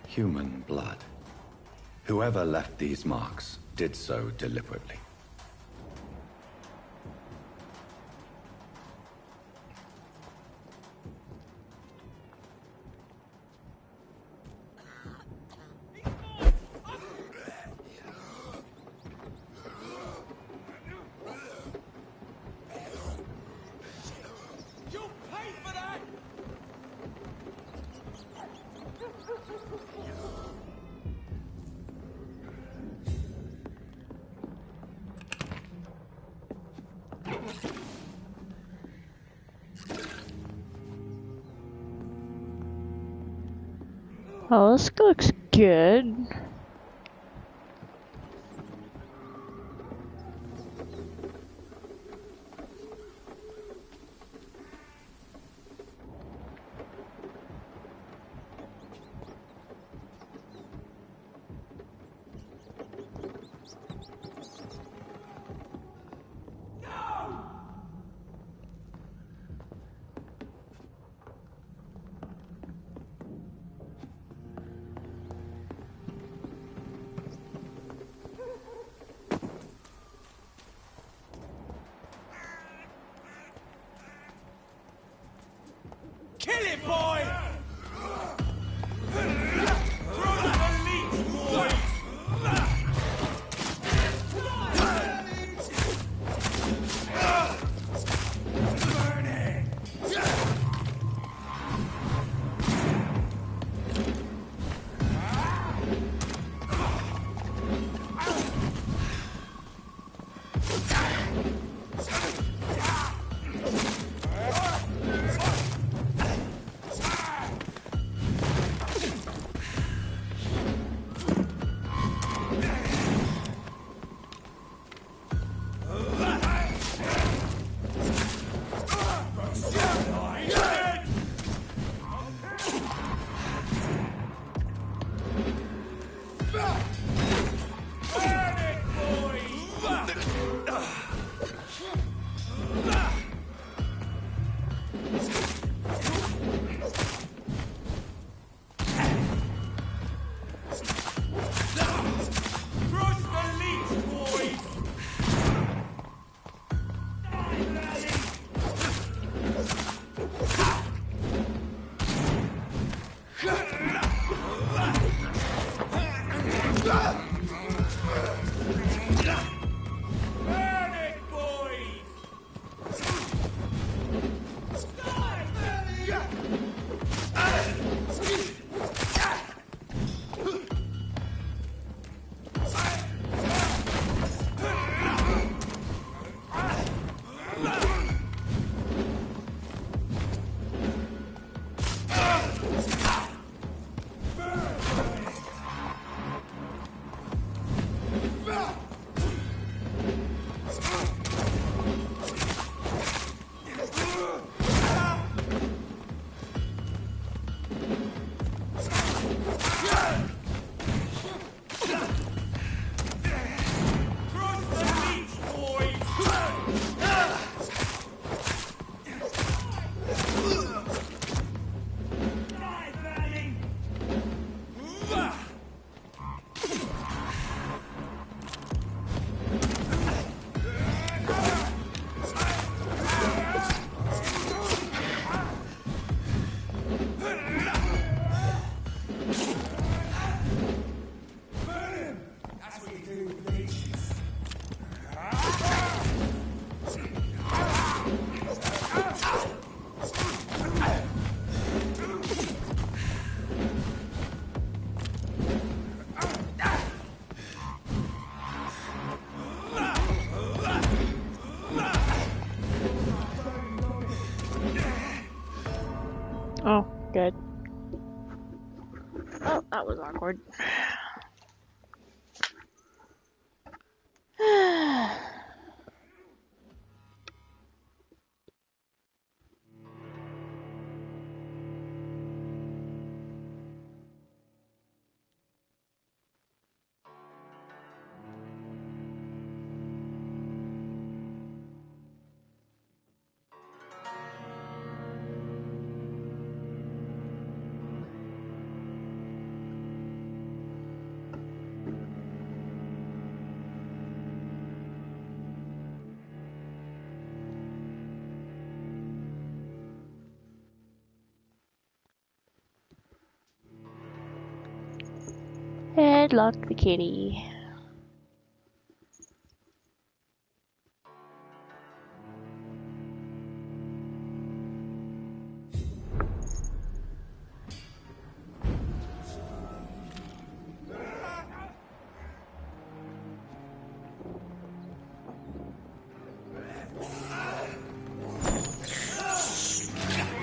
Human blood. Whoever left these marks did so deliberately. Oh, this looks good. Kill it, boy! Burn it, boys! Oh, good. Oh, that was awkward. Headlock the kitty.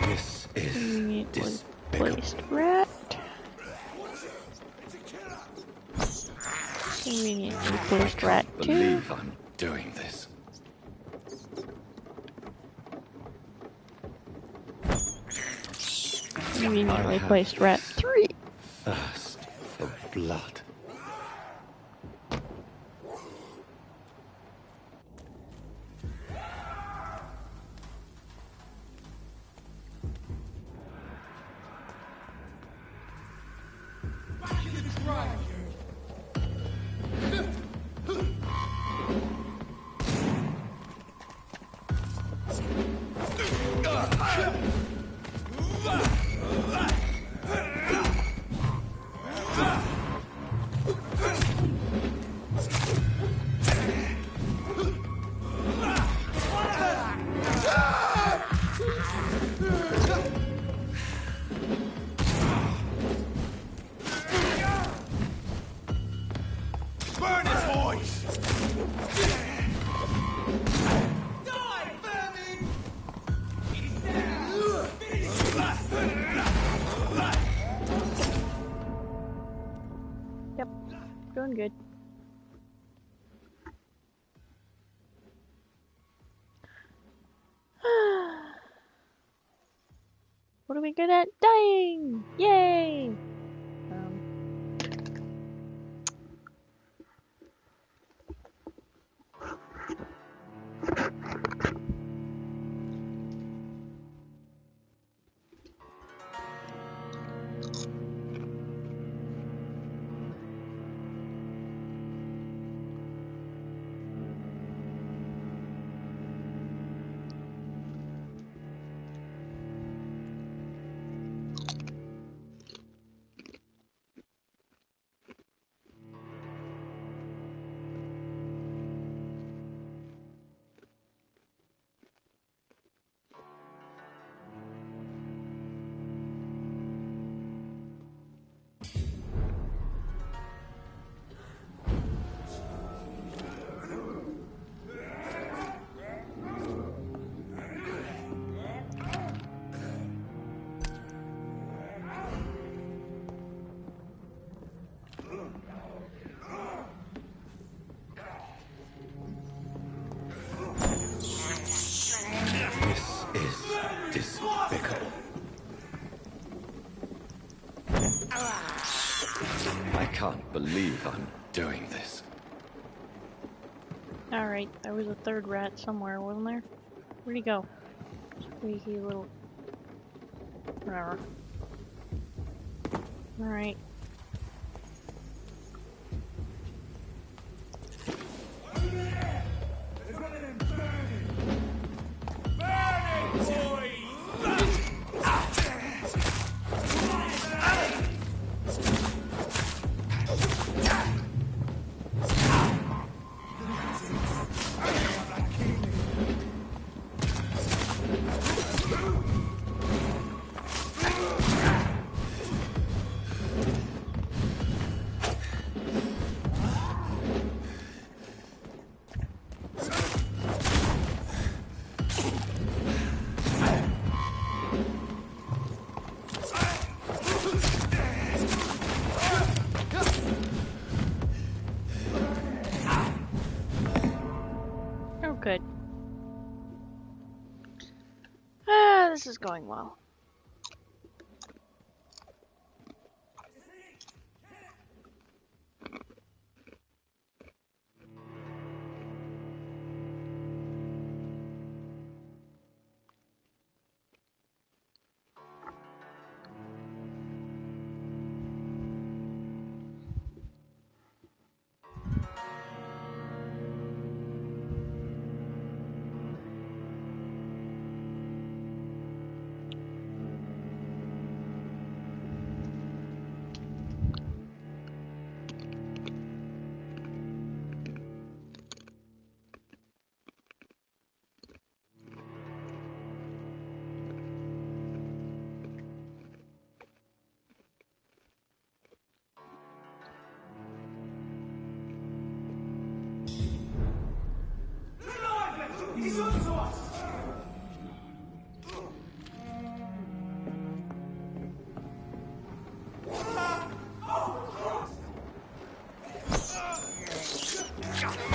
This is Placed rat. Conveniently placed rat I too. believe I'm doing this. Conveniently placed rat 3. Thirst for blood. Burn it, boys! Yep, doing good. What are we good at? Dying! Yay! can't believe I'm doing this. Alright, there was a third rat somewhere, wasn't there? Where'd he go? Squeaky little... Whatever. Alright. Good. This is going well.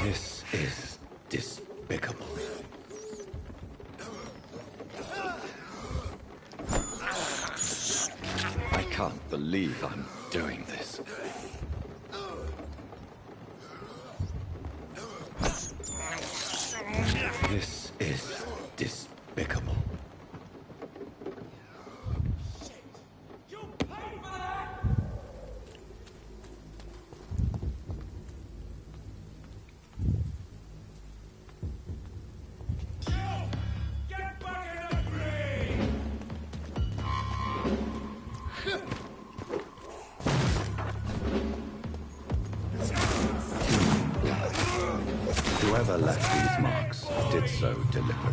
This is despicable. I can't believe I'm doing this. This is despicable. Whoever left these marks did so deliberately.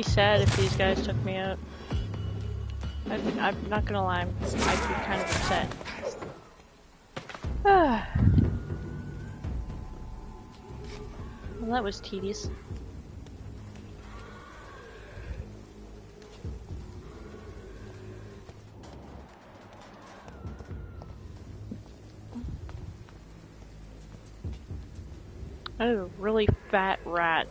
be sad if these guys took me out. I'm not gonna lie, I'd be kind of upset. Well, that was tedious. Oh, really fat rat.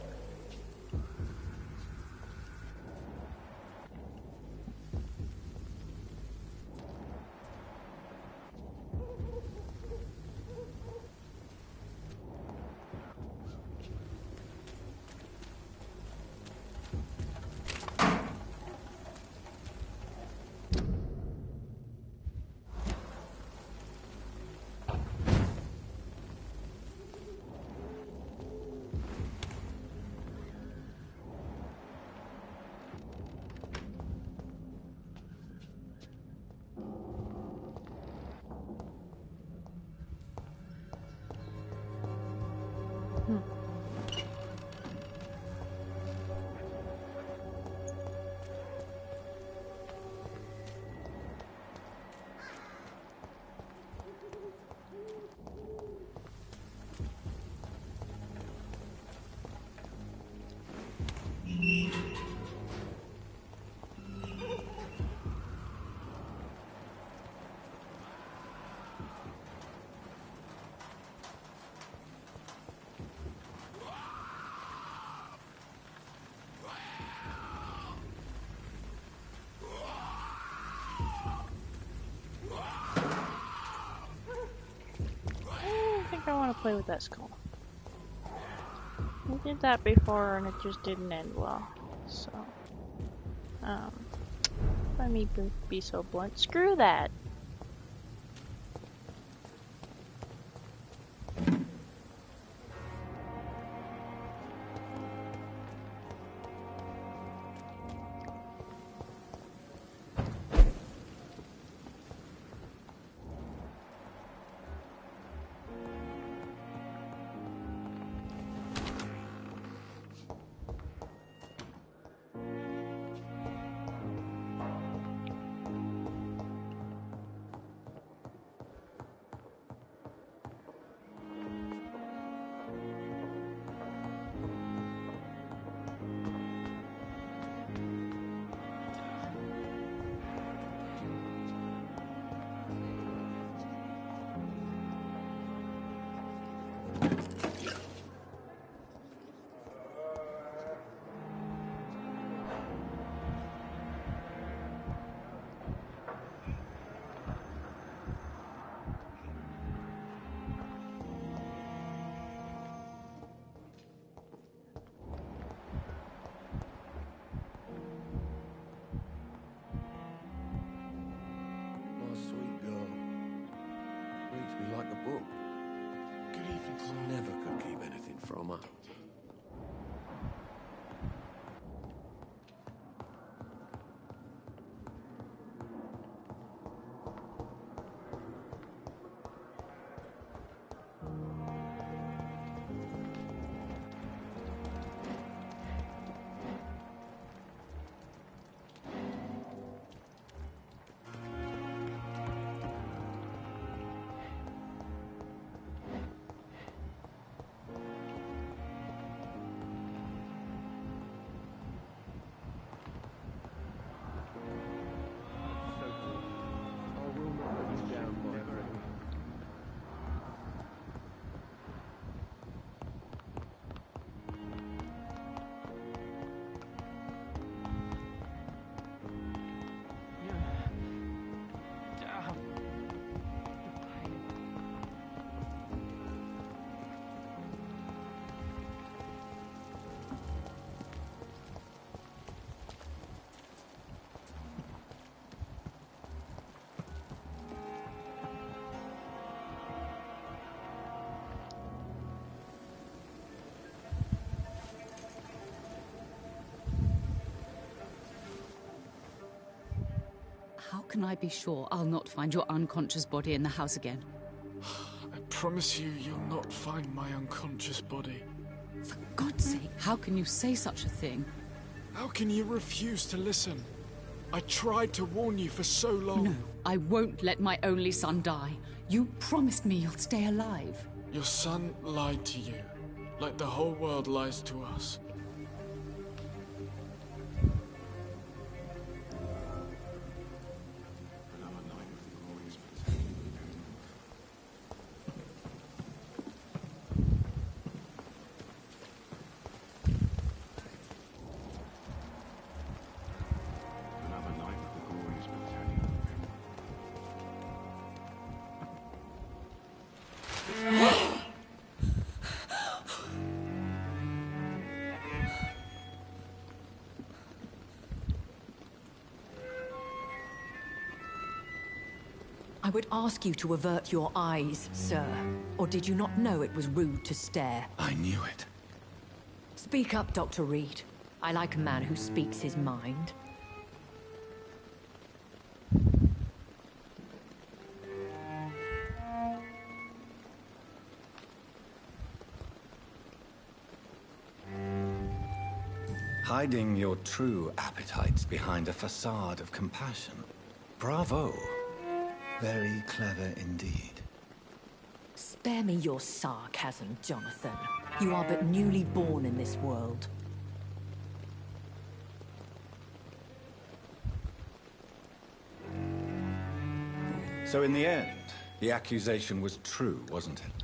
I want to play with that skull. We did that before and it just didn't end well. So, let me be so blunt. Screw that! Never could keep anything from her. How can I be sure I'll not find your unconscious body in the house again? I promise you, you'll not find my unconscious body. For God's sake, how can you say such a thing? How can you refuse to listen? I tried to warn you for so long. No, I won't let my only son die. You promised me you'll stay alive. Your son lied to you, like the whole world lies to us. I would ask you to avert your eyes, sir. Or did you not know it was rude to stare? I knew it. Speak up, Dr. Reed. I like a man who speaks his mind. Hiding your true appetites behind a facade of compassion. Bravo. Very clever indeed. Spare me your sarcasm, Jonathan. You are but newly born in this world. So in the end, the accusation was true, wasn't it?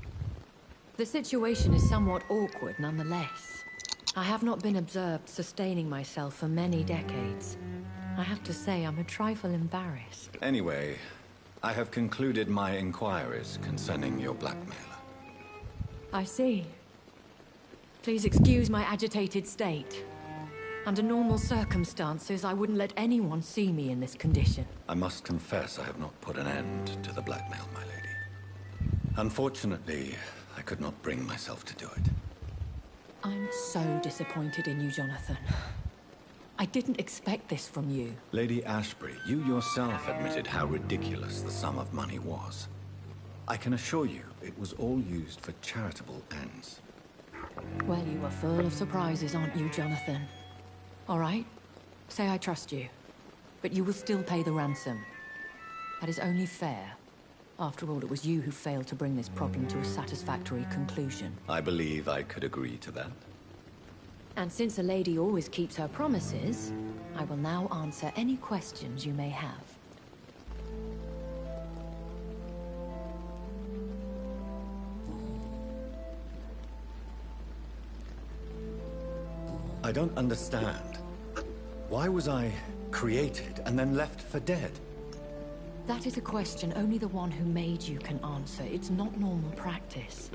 The situation is somewhat awkward nonetheless. I have not been observed sustaining myself for many decades. I have to say I'm a trifle embarrassed. Anyway, I have concluded my inquiries concerning your blackmailer. I see. Please excuse my agitated state. Under normal circumstances, I wouldn't let anyone see me in this condition. I must confess I have not put an end to the blackmail, my lady. Unfortunately, I could not bring myself to do it. I'm so disappointed in you, Jonathan. I didn't expect this from you. Lady Ashbury, you yourself admitted how ridiculous the sum of money was. I can assure you, it was all used for charitable ends. Well, you are full of surprises, aren't you, Jonathan? All right, say I trust you, but you will still pay the ransom. That is only fair. After all, it was you who failed to bring this problem to a satisfactory conclusion. I believe I could agree to that. And since a lady always keeps her promises, I will now answer any questions you may have. I don't understand. Why was I created and then left for dead? That is a question only the one who made you can answer. It's not normal practice.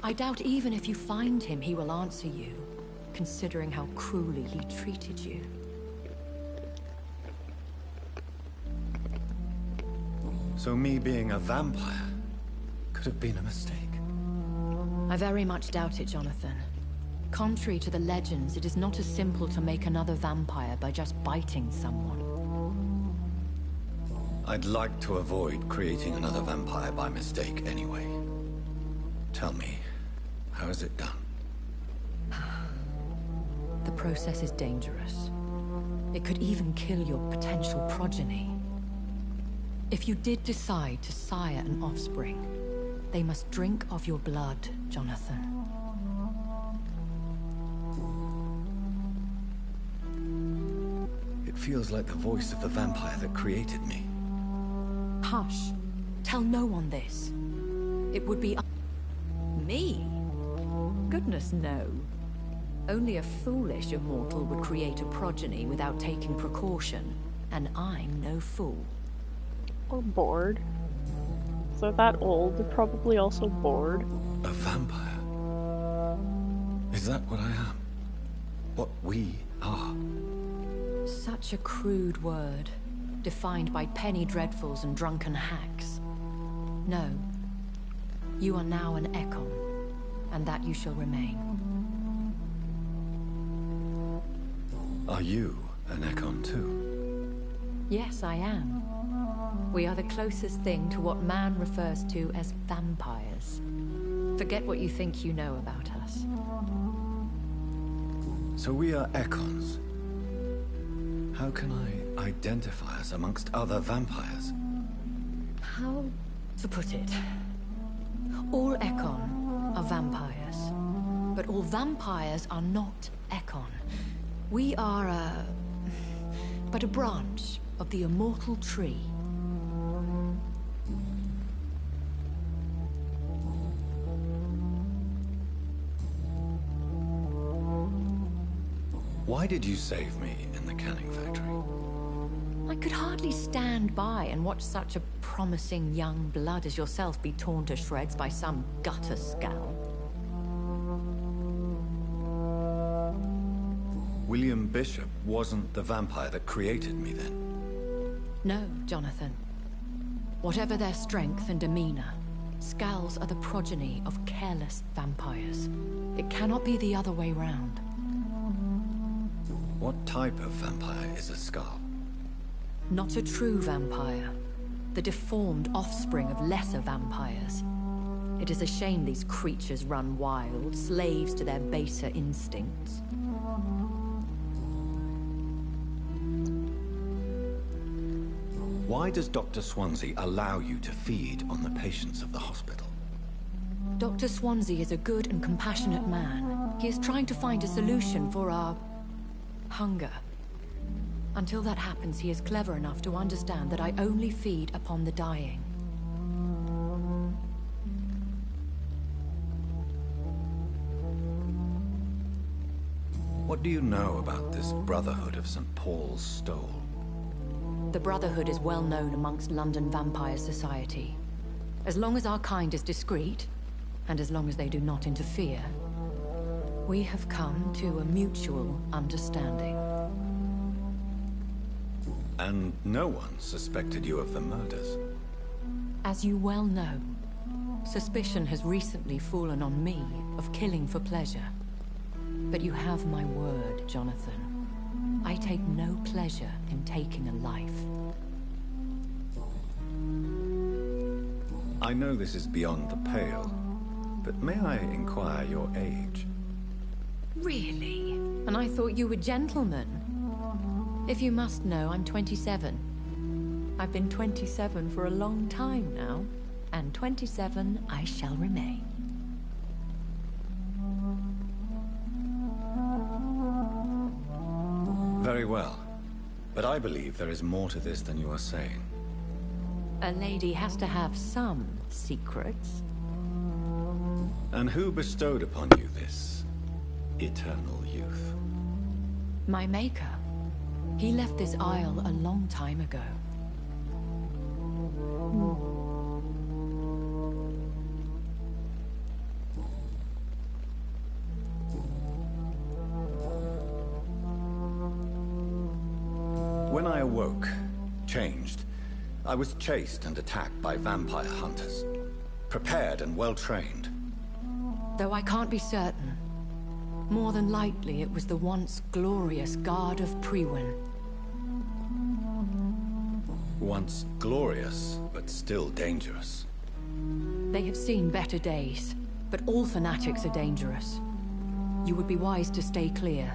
I doubt even if you find him, he will answer you, considering how cruelly he treated you. So me being a vampire could have been a mistake. I very much doubt it, Jonathan. Contrary to the legends, it is not as simple to make another vampire by just biting someone. I'd like to avoid creating another vampire by mistake anyway. Tell me, how is it done? The process is dangerous. It could even kill your potential progeny. If you did decide to sire an offspring, they must drink of your blood, Jonathan. It feels like the voice of the vampire that created me. Hush. Tell no one this. It would be... Me? Goodness, no. Only a foolish immortal would create a progeny without taking precaution, and I'm no fool. Or bored. So that old, probably also bored. A vampire? Is that what I am? What we are? Such a crude word, defined by penny dreadfuls and drunken hacks. No. You are now an Ekon, and that you shall remain. Are you an Ekon too? Yes, I am. We are the closest thing to what man refers to as vampires. Forget what you think you know about us. So we are Ekons, How can I identify us amongst other vampires? How to put it? All Ekon are vampires. But all vampires are not Ekon. We are but a branch of the immortal tree. Why did you save me in the canning factory? I could hardly stand by and watch such a promising young blood as yourself be torn to shreds by some gutter scowl. William Bishop wasn't the vampire that created me then? No, Jonathan. Whatever their strength and demeanor, Scowls are the progeny of careless vampires. It cannot be the other way round. What type of vampire is a Scowl? Not a true vampire. The deformed offspring of lesser vampires. It is a shame these creatures run wild, slaves to their baser instincts. Why does Dr. Swansea allow you to feed on the patients of the hospital? Dr. Swansea is a good and compassionate man. He is trying to find a solution for our hunger. Until that happens, he is clever enough to understand that I only feed upon the dying. What do you know about this Brotherhood of St. Paul's Stole? The Brotherhood is well known amongst London Vampire Society. As long as our kind is discreet, and as long as they do not interfere, we have come to a mutual understanding. And no one suspected you of the murders? As you well know, suspicion has recently fallen on me of killing for pleasure. But you have my word, Jonathan. I take no pleasure in taking a life. I know this is beyond the pale, but may I inquire your age? Really? And I thought you were gentlemen. If you must know, I'm 27. I've been 27 for a long time now, and 27 I shall remain. Very well. But I believe there is more to this than you are saying. A lady has to have some secrets. And who bestowed upon you this eternal youth? My maker. He left this isle a long time ago. When I awoke, changed, I was chased and attacked by vampire hunters. Prepared and well-trained. Though I can't be certain. More than likely, it was the once glorious Guard of Priwen. Once glorious, but still dangerous. They have seen better days, but all fanatics are dangerous. You would be wise to stay clear.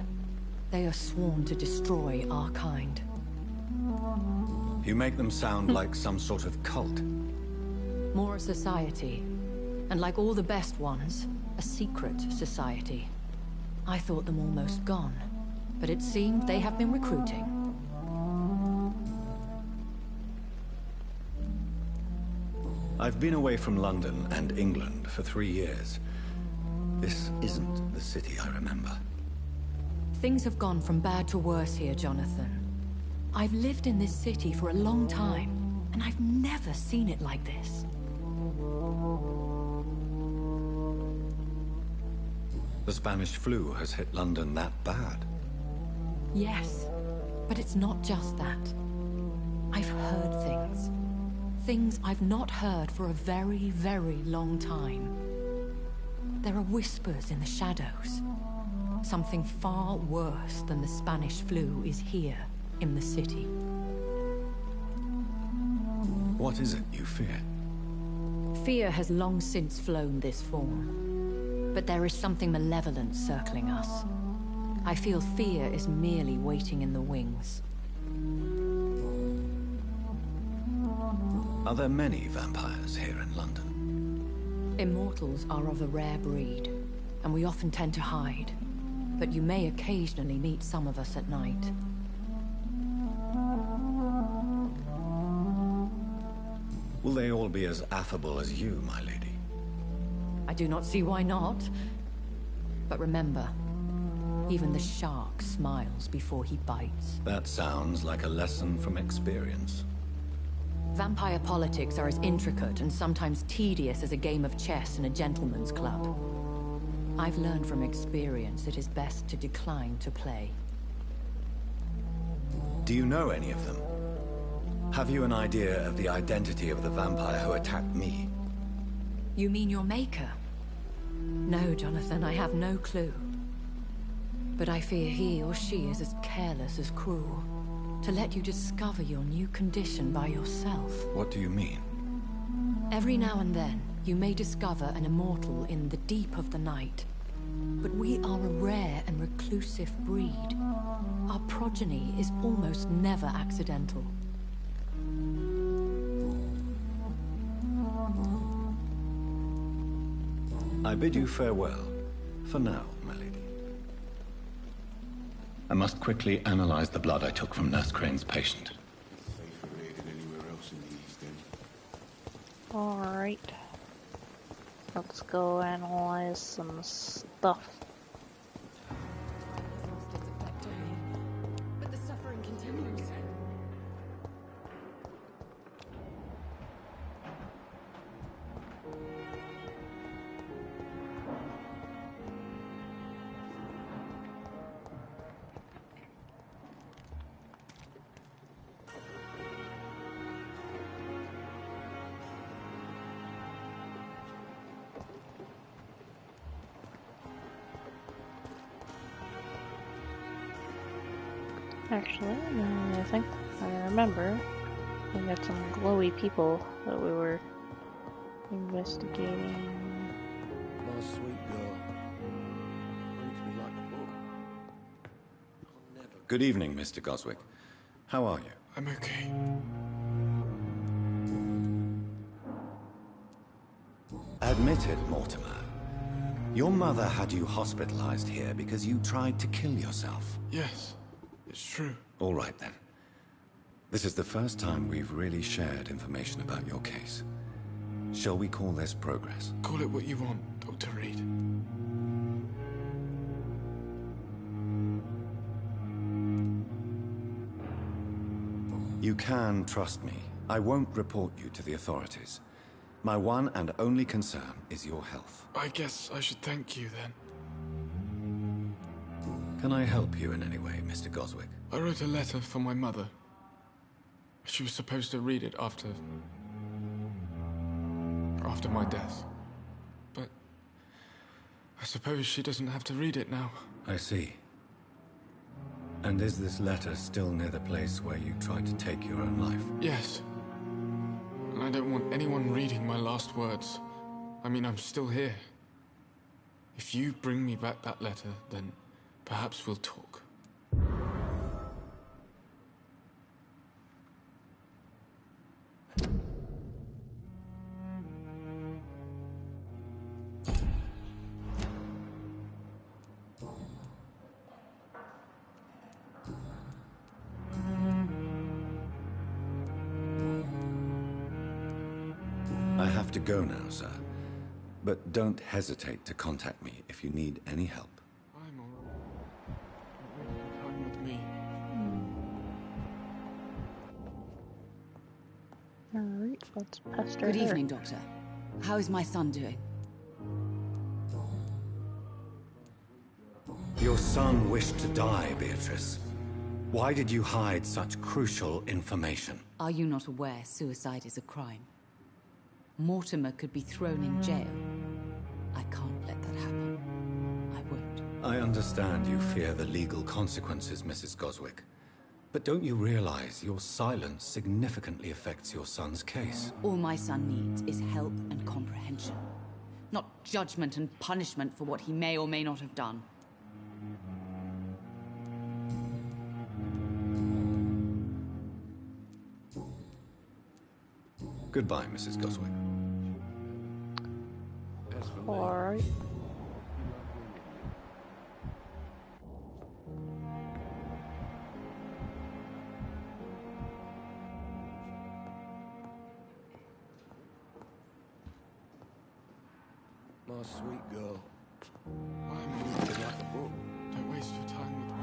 They are sworn to destroy our kind. You make them sound like some sort of cult. More a society. And like all the best ones, a secret society. I thought them almost gone, but it seemed they have been recruiting. I've been away from London and England for 3 years. This isn't the city I remember. Things have gone from bad to worse here, Jonathan. I've lived in this city for a long time, and I've never seen it like this. The Spanish flu has hit London that bad. Yes, but it's not just that. I've heard things. Things I've not heard for a very, very long time. There are whispers in the shadows. Something far worse than the Spanish flu is here in the city. What is it you fear? Fear has long since flown this form. But there is something malevolent circling us. I feel fear is merely waiting in the wings. Are there many vampires here in London? Immortals are of a rare breed, and we often tend to hide. But you may occasionally meet some of us at night. Will they all be as affable as you, my lady? I do not see why not. But remember, even the shark smiles before he bites. That sounds like a lesson from experience. Vampire politics are as intricate and sometimes tedious as a game of chess in a gentleman's club. I've learned from experience it is best to decline to play. Do you know any of them? Have you an idea of the identity of the vampire who attacked me? You mean your maker? No, Jonathan, I have no clue. But I fear he or she is as careless as cruel. To let you discover your new condition by yourself. What do you mean? Every now and then, you may discover an immortal in the deep of the night. But we are a rare and reclusive breed. Our progeny is almost never accidental. I bid you farewell, for now, my lady. I must quickly analyze the blood I took from Nurse Crane's patient. Alright. Let's go analyze some stuff. But the suffering continues. Actually, I think I remember we got some glowy people that we were investigating. My sweet girl. Reads me like a book. Good evening, Mr. Goswick. How are you? I'm okay. Admit it, Mortimer. Your mother had you hospitalized here because you tried to kill yourself. Yes, it's true. All right, then. This is the first time we've really shared information about your case. Shall we call this progress? Call it what you want, Dr. Reed. You can trust me. I won't report you to the authorities. My one and only concern is your health. I guess I should thank you, then. Can I help you in any way, Mr. Goswick? I wrote a letter for my mother. She was supposed to read it after my death. But I suppose she doesn't have to read it now. I see. And is this letter still near the place where you tried to take your own life? Yes. And I don't want anyone reading my last words. I mean, I'm still here. If you bring me back that letter, then perhaps we'll talk. I have to go now, sir. But don't hesitate to contact me if you need any help. I'm alright. Come with me. Alright, let's pester Good her. evening, Doctor. How is my son doing? Your son wished to die, Beatrice. Why did you hide such crucial information? Are you not aware suicide is a crime? Mortimer could be thrown in jail. I can't let that happen. I won't. I understand you fear the legal consequences, Mrs. Goswick. But don't you realize your silence significantly affects your son's case? All my son needs is help and comprehension. Not judgment and punishment for what he may or may not have done. Goodbye, Mrs. Goswick. Alright. My sweet girl. I'm moving like a book. Don't waste your time with me.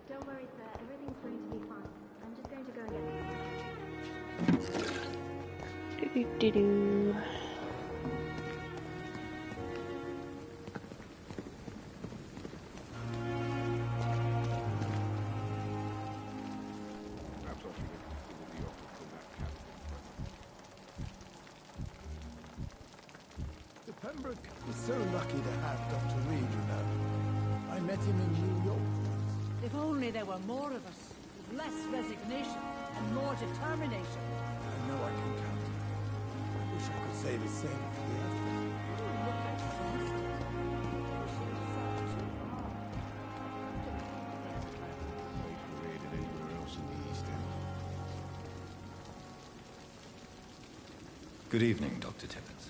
Don't worry, sir. Everything's going to be fine. I'm just going to go and get Do-do-do-do. The Pembroke is so lucky to have Dr. Reed, you know. I met him in New York. If only there were more of us, with less resignation and more determination. I know I can count on you. I wish I could say the same for the others. Good evening, Dr. Tibbets.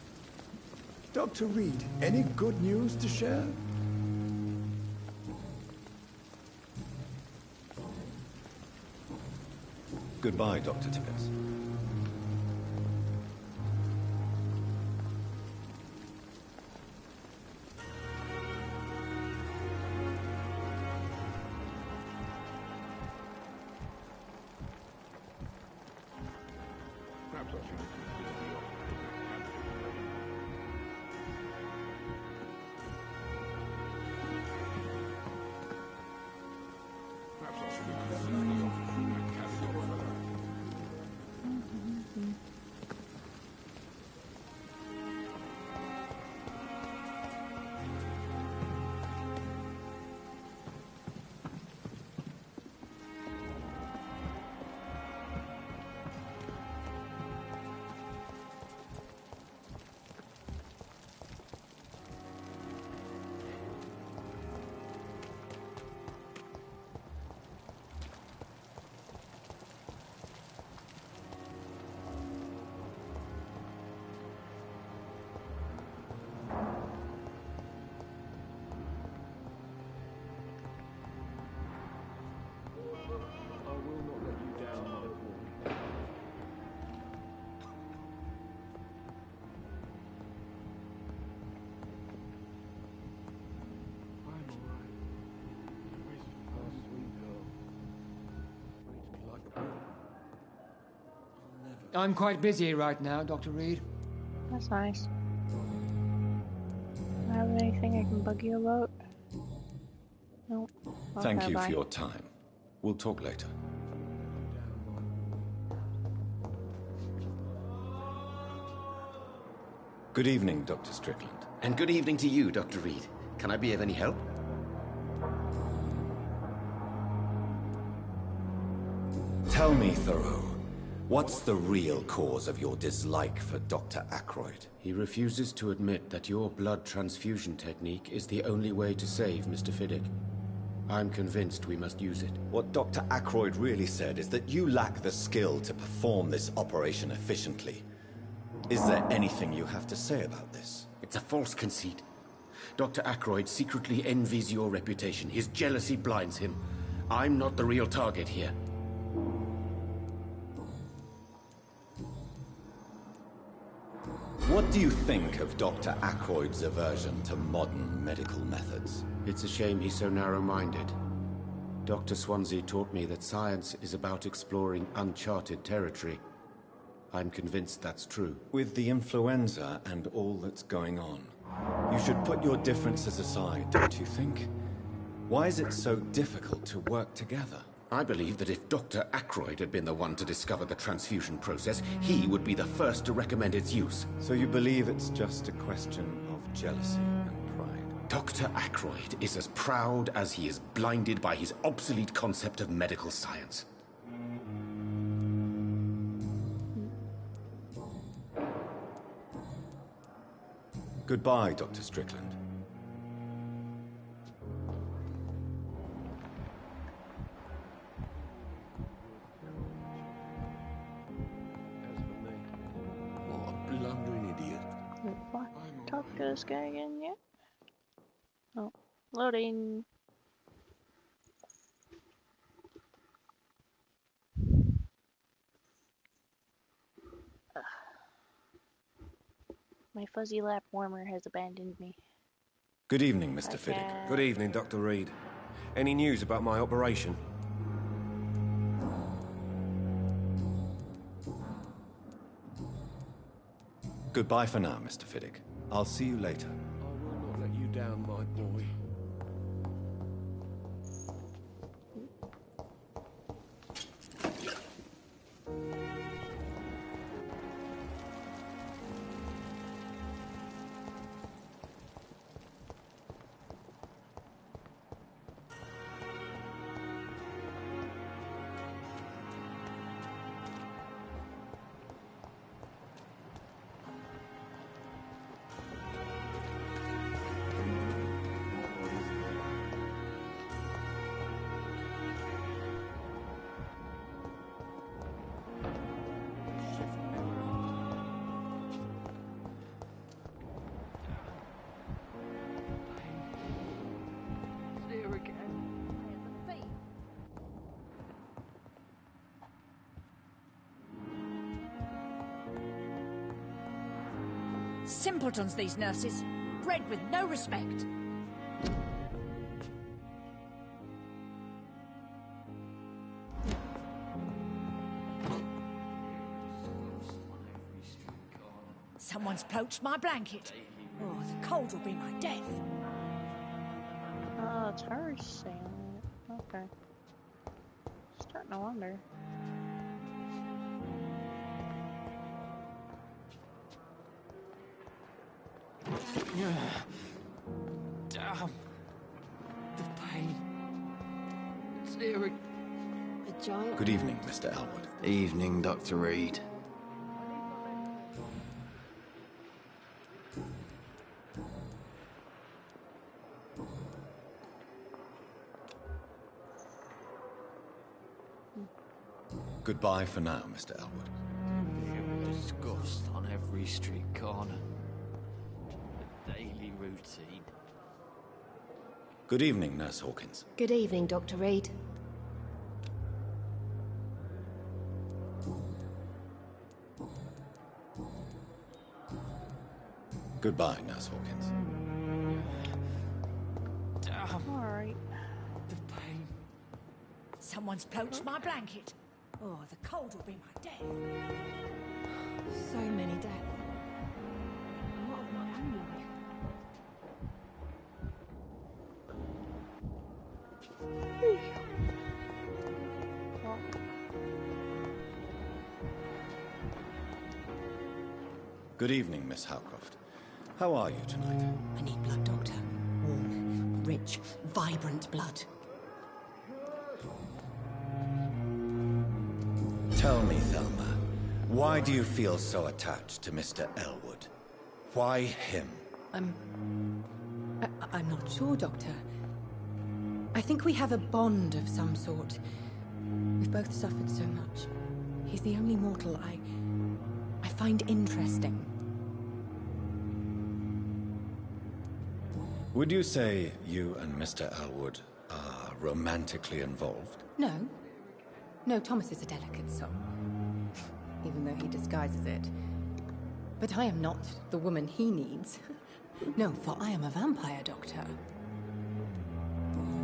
Dr. Reed, any good news to share? Goodbye, Dr. Tibbets. Perhaps I should I'm quite busy right now, Dr. Reed. That's nice. Do I have anything I can bug you about? Nope. Thank Okay, you bye. for your time. We'll talk later. Good evening, Dr. Strickland. And good evening to you, Dr. Reed. Can I be of any help? Tell me, Thoreau, what's the real cause of your dislike for Dr. Ackroyd? He refuses to admit that your blood transfusion technique is the only way to save Mr. Fiddick. I'm convinced we must use it. What Dr. Ackroyd really said is that you lack the skill to perform this operation efficiently. Is there anything you have to say about this? It's a false conceit. Dr. Ackroyd secretly envies your reputation. His jealousy blinds him. I'm not the real target here. What do you think of Dr. Ackroyd's aversion to modern medical methods? It's a shame he's so narrow-minded. Dr. Swansea taught me that science is about exploring uncharted territory. I'm convinced that's true. With the influenza and all that's going on, you should put your differences aside, don't you think? Why is it so difficult to work together? I believe that if Dr. Ackroyd had been the one to discover the transfusion process, he would be the first to recommend its use. So you believe it's just a question of jealousy and pride? Dr. Ackroyd is as proud as he is blinded by his obsolete concept of medical science. Goodbye, Dr. Strickland. What a blundering idiot. Wait, what? Talk to this guy again yet? Oh, loading. Ugh. My fuzzy lap warmer has abandoned me. Good evening, Mr. Fiddick. Good evening, Dr. Reed. Any news about my operation? Goodbye for now, Mr. Fiddick. I'll see you later. I will not let you down, my boy. Simpletons, these nurses. Bred with no respect. Someone's poached my blanket. Oh, the cold will be my death. Oh, it's her saying it. Okay. Starting to wonder. Damn. The pain. It's here. A giant. Good evening, Mr. Elwood. Evening, Dr. Reed. Goodbye for now, Mr. Elwood. Disgust on every street corner. A daily routine. Good evening, Nurse Hawkins. Good evening, Dr. Reed. Goodbye, Nurse Hawkins. Damn. Alright. The pain. Someone's poached my blanket. Oh, the cold will be my death. So many deaths. What of my own life? Good evening, Miss Howcroft. How are you tonight? I need blood, Doctor. Warm, rich, vibrant blood. Tell me, Thelma, why do you feel so attached to Mr. Elwood? Why him? I'm not sure, Doctor. I think we have a bond of some sort. We've both suffered so much. He's the only mortal I find interesting. Would you say you and Mr. Elwood are romantically involved? No. No, Thomas is a delicate soul. Even though he disguises it. But I am not the woman he needs. No, for I am a vampire, Doctor.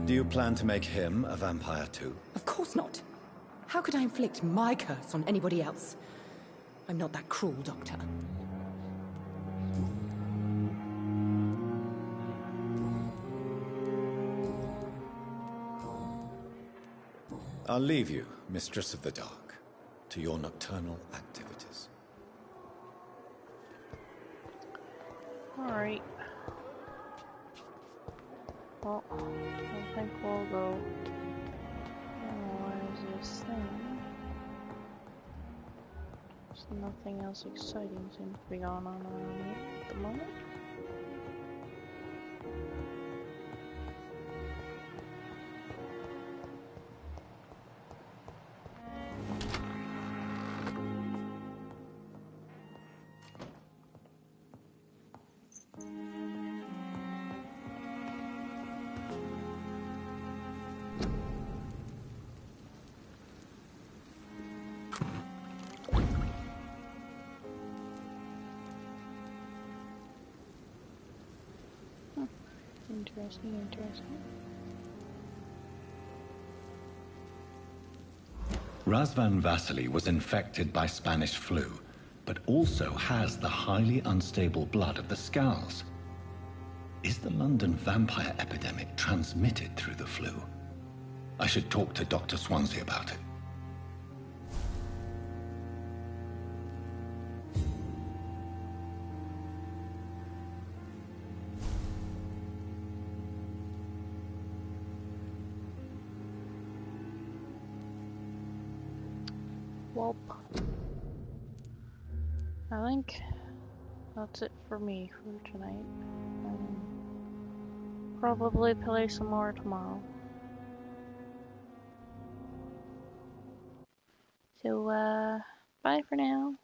Do you plan to make him a vampire too? Of course not. How could I inflict my curse on anybody else? I'm not that cruel, Doctor. I'll leave you, Mistress of the Dark, to your nocturnal activities. Alright. Well, I think we'll go analyze this thing. There's nothing else exciting seems to be going on around me at the moment. Interesting, interesting. Razvan Vasily was infected by Spanish flu, but also has the highly unstable blood of the Scowls. Is the London vampire epidemic transmitted through the flu? I should talk to Dr. Swansea about it. Well, I think that's it for me for tonight. Probably play some more tomorrow. So, bye for now.